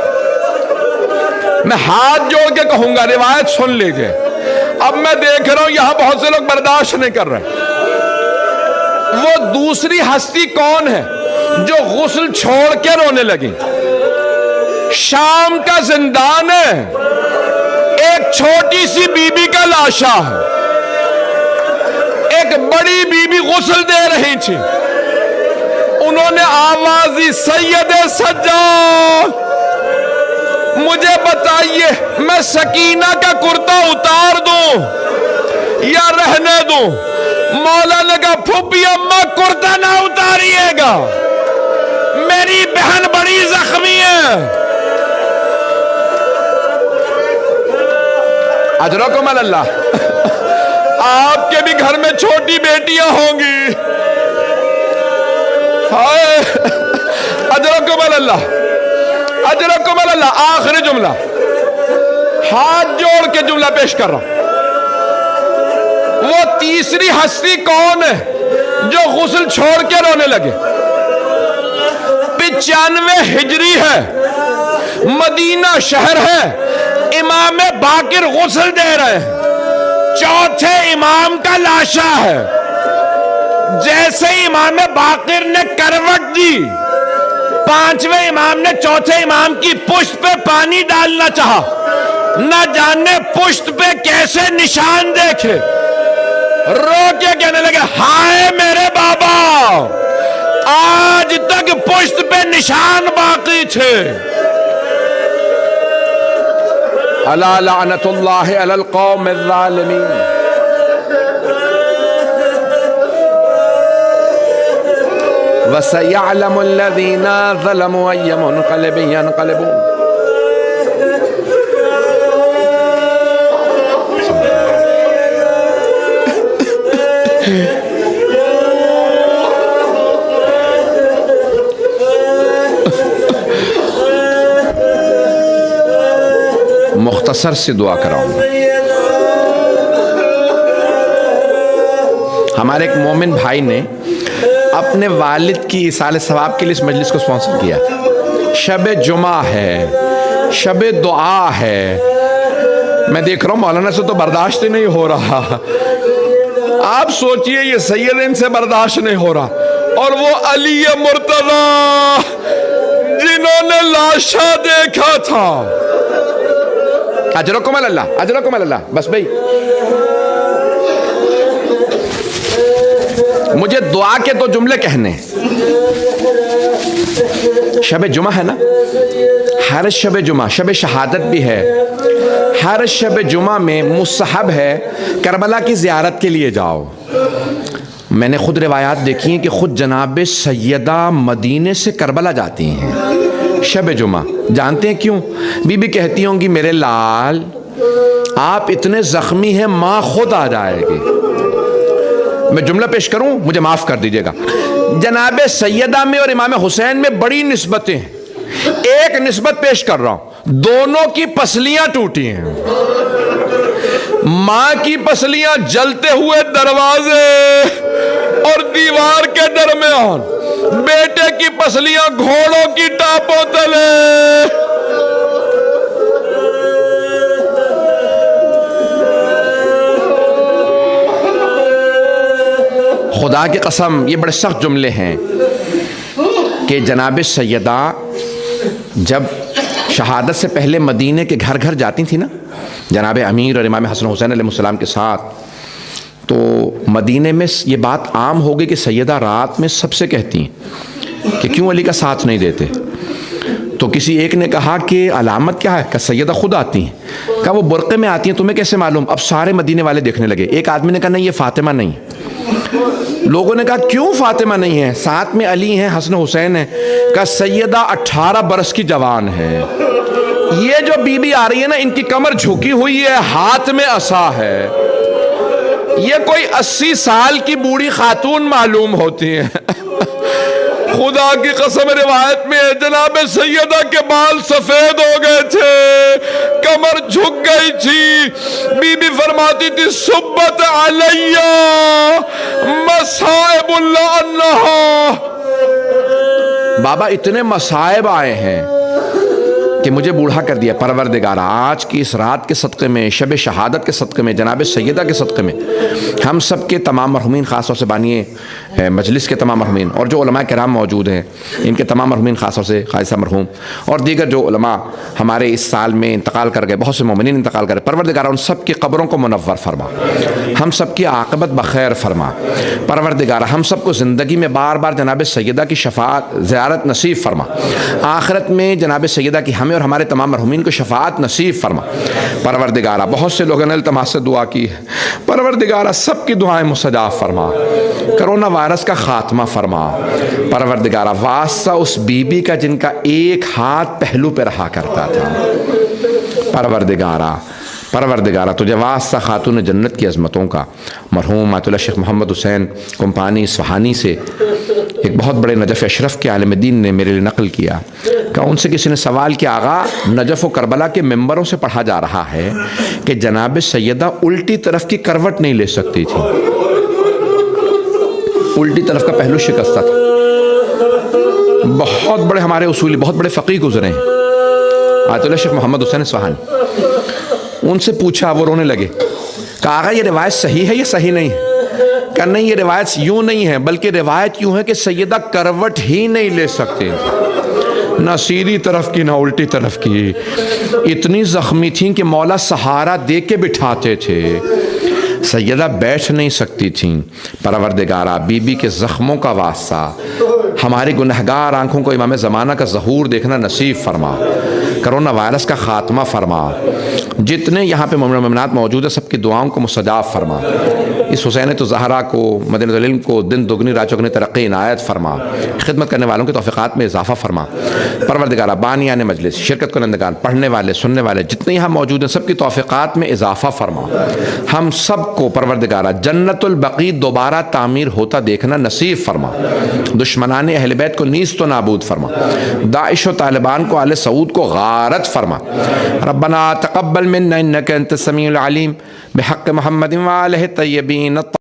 S1: میں ہاتھ جوڑ کے کہوں گا روایت سن لیجئے. اب میں دیکھ رہا ہوں یہاں بہت سے لوگ برداشت نہیں کر رہے. وہ دوسری ہستی کون ہے جو غسل چھوڑ کے رونے لگی؟ شام کا زندان ہے، ایک چھوٹی سی بی بی کا لاشا ہے، ایک بڑی بی بی غسل دے رہی تھی. انہوں نے آواز دی سید سجاد مجھے بتائیے میں سکینہ کا کرتا اتار دوں یا رہنے دوں؟ مولا نے کہا پھوپھی اماں کرتا نہ اتاریے گا، میری بہن بڑی زخمی ہے. اجرکم اللہ. آپ کے بھی گھر میں چھوٹی بیٹیاں ہوں گی. ہائے اجرکم اللہ، اجرکم اللہ. آخری جملہ ہاتھ جوڑ کے جملہ پیش کر رہا ہوں. وہ تیسری ہستی کون ہے جو غسل چھوڑ کے رونے لگے؟ 95 ہجری ہے، مدینہ شہر ہے، امام باقر غسل دے رہے ہیں، 4تھے امام کا لاشا ہے. جیسے امام باقر نے کروٹ دی، 5ویں امام نے 4تھے امام کی پشت پہ پانی ڈالنا چاہا، نہ جانے پشت پہ کیسے نشان دیکھے، رو کے کہنے لگے ہائے میرے بابا آج تک پشت پہ نشان باقی تھے. الا لعنت اللہ علی القوم الظالمین. وَسَيَعْلَمُ الَّذِينَ ظَلَمُوا أَيَّ مُنْقَلِبٍ يَنْقَلِبُونَ. مختصر سی دعا کراؤں گا. ہمارے ایک مومن بھائی نے اپنے والد کی ایصال ثواب کے لیے اس مجلس کو اسپانسر کیا. شب جمعہ ہے, شب دعا ہے. میں دیکھ رہا ہوں مولانا سے تو برداشت ہی نہیں ہو رہا. آپ سوچئے یہ سید ان سے برداشت نہیں ہو رہا, اور وہ علی مرتضی جنہوں نے لاشا دیکھا تھا. اجرکم اللہ, اجرکم اللہ. بس بھائی مجھے دعا کے دو جملے کہنے. شب جمعہ ہے نا, ہر شب جمعہ شب شہادت بھی ہے. ہر شب جمعہ میں مستحب ہے کربلا کی زیارت کے لیے جاؤ. میں نے خود روایات دیکھی ہیں کہ خود جناب سیدہ مدینے سے کربلا جاتی ہیں شب جمعہ. جانتے ہیں کیوں؟ بی بی کہتی ہوں گی میرے لال آپ اتنے زخمی ہیں, ماں خود آ جائے گی. میں جملہ پیش کروں, مجھے معاف کر دیجئے گا. جناب سیدہ میں اور امام حسین میں بڑی نسبتیں ہیں. ایک نسبت پیش کر رہا ہوں, دونوں کی پسلیاں ٹوٹی ہیں. ماں کی پسلیاں جلتے ہوئے دروازے اور دیوار کے درمیان, بیٹے کی پسلیاں گھوڑوں کی ٹاپوں تلے. خدا کی قسم یہ بڑے سخت جملے ہیں کہ جناب سیدہ جب شہادت سے پہلے مدینے کے گھر گھر جاتی تھی نا جناب امیر اور امام حسن حسین علیہ السلام کے ساتھ, تو مدینے میں یہ بات عام ہو گئی کہ سیدہ رات میں سب سے کہتی ہیں کہ کیوں علی کا ساتھ نہیں دیتے. تو کسی ایک نے کہا کہ علامت کیا ہے؟ کہ سیدہ خود آتی ہیں. کہا وہ برقعے میں آتی ہیں, تمہیں کیسے معلوم؟ اب سارے مدینے والے دیکھنے لگے. ایک آدمی نے کہا نہیں یہ فاطمہ نہیں. لوگوں نے کہا کیوں فاطمہ نہیں ہے, ساتھ میں علی ہیں, حسن حسین ہیں. کہا سیدہ 18 برس کی جوان ہے. یہ جو بی بی آ رہی ہے نا, ان کی کمر جھکی ہوئی ہے, ہاتھ میں عصا ہے. یہ کوئی 80 سال کی بوڑھی خاتون معلوم ہوتی ہیں. خدا کی قسم روایت میں جناب سیدہ کے بال سفید ہو گئے تھے, کمر جھک گئی تھی. بی بی فرماتی تھی صبت علیہ مصائب اللہ انہا. بابا اتنے مصائب آئے ہیں کہ مجھے بوڑھا کر دیا. پروردگار آج کی اس رات کے صدقے میں, شب شہادت کے صدقے میں, جناب سیدہ کے صدقے میں ہم سب کے تمام مرحومین, خاص طور سے بانی مجلس کے تمام مرحومین اور جو علماء کرام موجود ہیں ان کے تمام مرحومین, خاص طور سے خالد صاحب مرحوم اور دیگر جو علماء ہمارے اس سال میں انتقال کر گئے, بہت سے مومنین انتقال کر گئے, پروردگار ان سب کی قبروں کو منور فرما, ہم سب کی عاقبت بخیر فرما. پروردگار ہم سب کو زندگی میں بار بار جناب سیدہ کی شفاعت زیارت نصیب فرما. آخرت میں جناب سیدہ کی ہمیں اور ہمارے تمام مرحومین کو شفاعت نصیب فرما. پروردگارہ بہت سے لوگوں نے التماس سے دعا کی ہے, پروردگارہ سب کی دعائیں مستجاب فرما. کرونا وائرس کا خاتمہ فرما. پروردگارہ واسطہ اس بی بی کا جن کا ایک ہاتھ پہلو پہ رہا کرتا تھا. پروردگارہ تجھے واسطہ خاتون جنت کی عظمتوں کا. مرحوم آیت اللہ شیخ محمد حسین کمپانی اصفہانی سے ایک بہت بڑے نجف اشرف کے عالم دین نے میرے لیے نقل کیا کہ ان سے کسی نے سوال کیا, آغا نجف و کربلا کے ممبروں سے پڑھا جا رہا ہے کہ جناب سیدہ الٹی طرف کی کروٹ نہیں لے سکتی تھی, الٹی طرف کا پہلو شکستہ تھا. بہت بڑے ہمارے اصولی, بہت بڑے فقیہ گزرے ہیں, آیت اللہ شیخ محمد حسین اصفہانی. ان سے پوچھا, وہ رونے لگے. کہا آغا یہ روایت صحیح ہے یا صحیح نہیں ہے؟ کہ نہیں یہ روایت یوں نہیں ہے, بلکہ روایت یوں ہے کہ سیدہ کروٹ ہی نہیں لے سکتے, نہ سیدھی طرف کی نہ الٹی طرف کی. اتنی زخمی تھیں کہ مولا سہارا دے کے بٹھاتے تھے, سیدہ بیٹھ نہیں سکتی تھیں. پروردگارہ بی بی کے زخموں کا واسطہ ہماری گنہگار آنکھوں کو امام زمانہ کا ظہور دیکھنا نصیب فرما. کرونا وائرس کا خاتمہ فرما. جتنے یہاں پہ مومن و مومنات موجود ہیں سب کی دعاؤں کو مستجاب فرما. اس حسین تو زہرا کو, مدینہ العلم کو دن دگنی رات چوگنی ترقی عنایت فرما. خدمت کرنے والوں کے توفیقات میں اضافہ فرما. پروردگارہ بانیان مجلس, شرکت کنندگان, پڑھنے والے, سننے والے جتنے یہاں موجود ہیں سب کی توفیقات میں اضافہ فرما. ہم سب کو پروردگارہ جنت البقیع دوبارہ تعمیر ہوتا دیکھنا نصیب فرما. دشمنان اہل بیت کو نیست و نابود فرما. داعش و طالبان کو آل سعود کو غارت فرما. ربنا تقبل منا انك انت السميع العليم بحق محمد وآله الطيبين